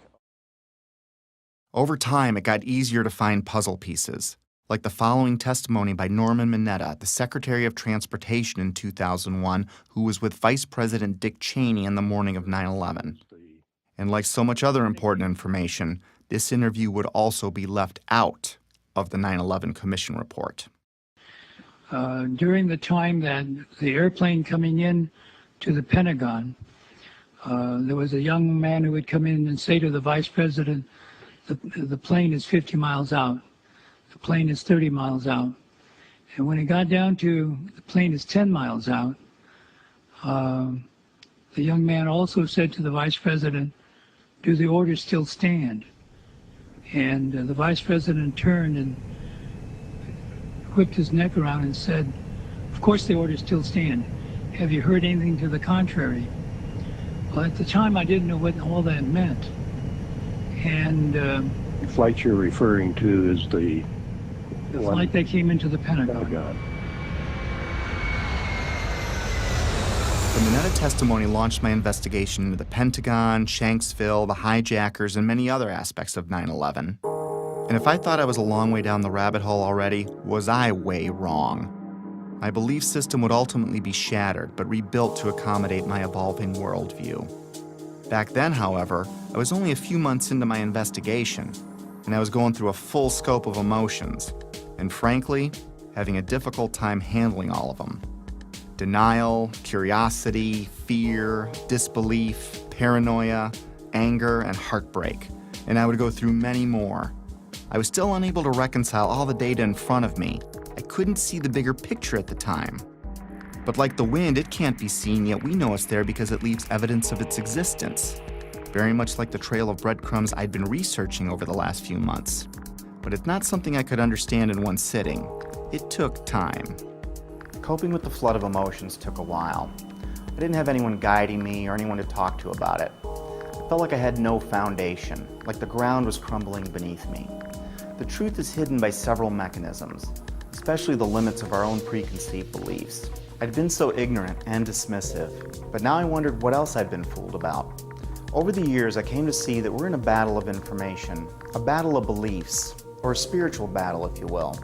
Over time, it got easier to find puzzle pieces, like the following testimony by Norman Mineta, the Secretary of Transportation in 2001, who was with Vice President Dick Cheney on the morning of 9/11. And like so much other important information, this interview would also be left out of the 9/11 Commission report. During the time that the airplane coming in to the Pentagon, there was a young man who would come in and say to the Vice President, the plane is 50 miles out, the plane is 30 miles out. And when it got down to the plane is 10 miles out, the young man also said to the Vice President, do the orders still stand? And the Vice President turned and whipped his neck around and said, of course the orders still stand. Have you heard anything to the contrary? Well, at the time I didn't know what all that meant. And the flight you're referring to is the flight that came into the Pentagon. The Mineta testimony launched my investigation into the Pentagon, Shanksville, the hijackers, and many other aspects of 9/11. And if I thought I was a long way down the rabbit hole already, was I way wrong. My belief system would ultimately be shattered, but rebuilt to accommodate my evolving worldview. Back then, however, I was only a few months into my investigation, and I was going through a full scope of emotions, and frankly, having a difficult time handling all of them. Denial, curiosity, fear, disbelief, paranoia, anger, and heartbreak. And I would go through many more. I was still unable to reconcile all the data in front of me. I couldn't see the bigger picture at the time. But like the wind, it can't be seen, yet we know it's there because it leaves evidence of its existence. Very much like the trail of breadcrumbs I'd been researching over the last few months. But it's not something I could understand in one sitting. It took time. Coping with the flood of emotions took a while. I didn't have anyone guiding me or anyone to talk to about it. I felt like I had no foundation, like the ground was crumbling beneath me. The truth is hidden by several mechanisms, especially the limits of our own preconceived beliefs. I'd been so ignorant and dismissive, but now I wondered what else I'd been fooled about. Over the years, I came to see that we're in a battle of information, a battle of beliefs, or a spiritual battle, if you will.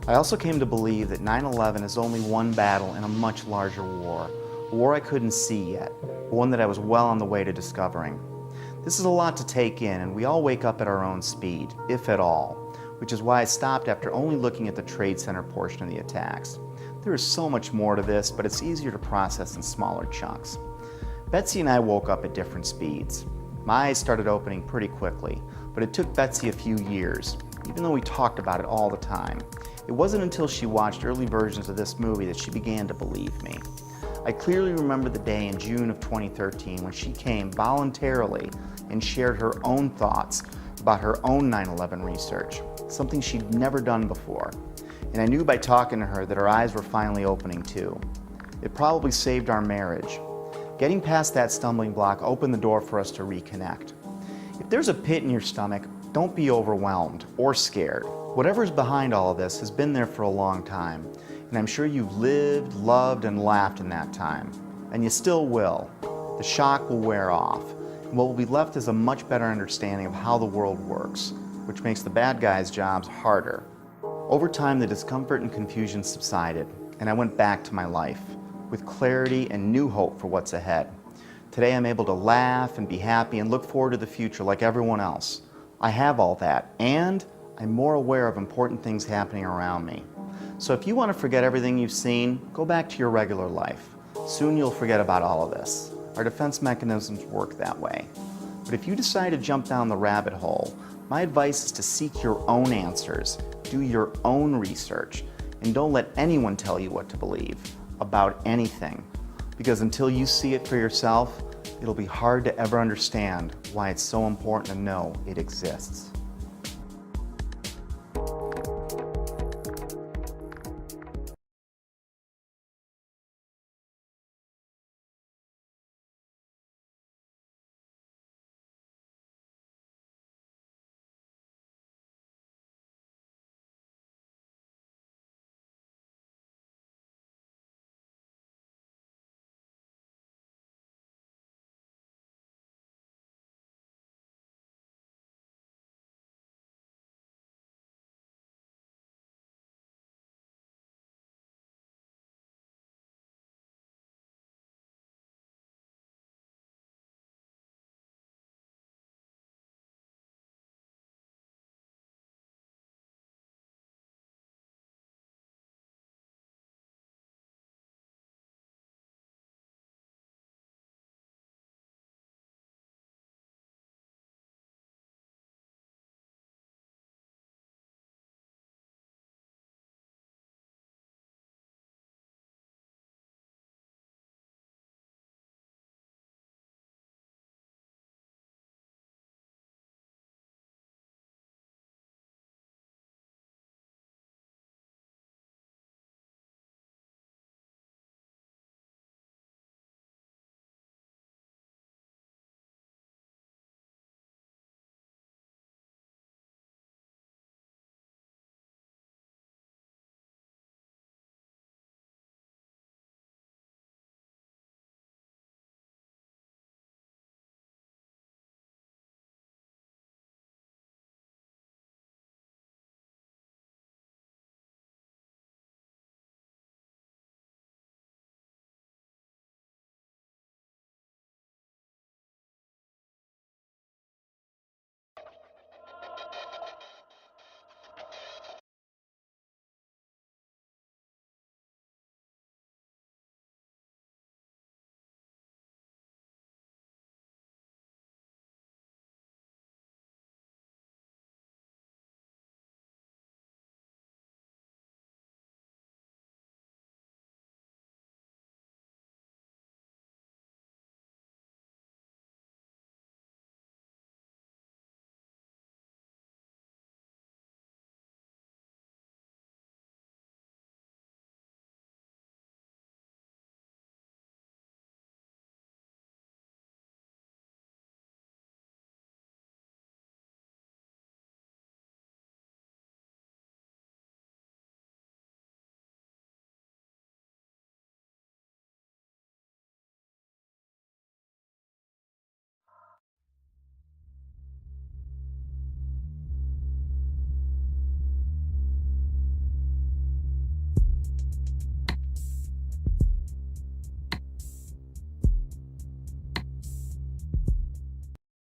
I also came to believe that 9/11 is only one battle in a much larger war, a war I couldn't see yet, but one that I was well on the way to discovering. This is a lot to take in, and we all wake up at our own speed, if at all, which is why I stopped after only looking at the Trade Center portion of the attacks. There is so much more to this, but it's easier to process in smaller chunks. Betsy and I woke up at different speeds. My eyes started opening pretty quickly, but it took Betsy a few years, even though we talked about it all the time. It wasn't until she watched early versions of this movie that she began to believe me. I clearly remember the day in June of 2013 when she came voluntarily and shared her own thoughts about her own 9/11 research, something she'd never done before. And I knew by talking to her that her eyes were finally opening too. It probably saved our marriage. Getting past that stumbling block opened the door for us to reconnect. If there's a pit in your stomach, don't be overwhelmed or scared. Whatever's behind all of this has been there for a long time, and I'm sure you've lived, loved, and laughed in that time. And you still will. The shock will wear off, and what will be left is a much better understanding of how the world works, which makes the bad guys' jobs harder. Over time, the discomfort and confusion subsided, and I went back to my life, with clarity and new hope for what's ahead. Today, I'm able to laugh and be happy and look forward to the future like everyone else. I have all that, and I'm more aware of important things happening around me. So if you want to forget everything you've seen, go back to your regular life. Soon you'll forget about all of this. Our defense mechanisms work that way. But if you decide to jump down the rabbit hole, my advice is to seek your own answers, do your own research, and don't let anyone tell you what to believe about anything. Because until you see it for yourself, it'll be hard to ever understand why it's so important to know it exists.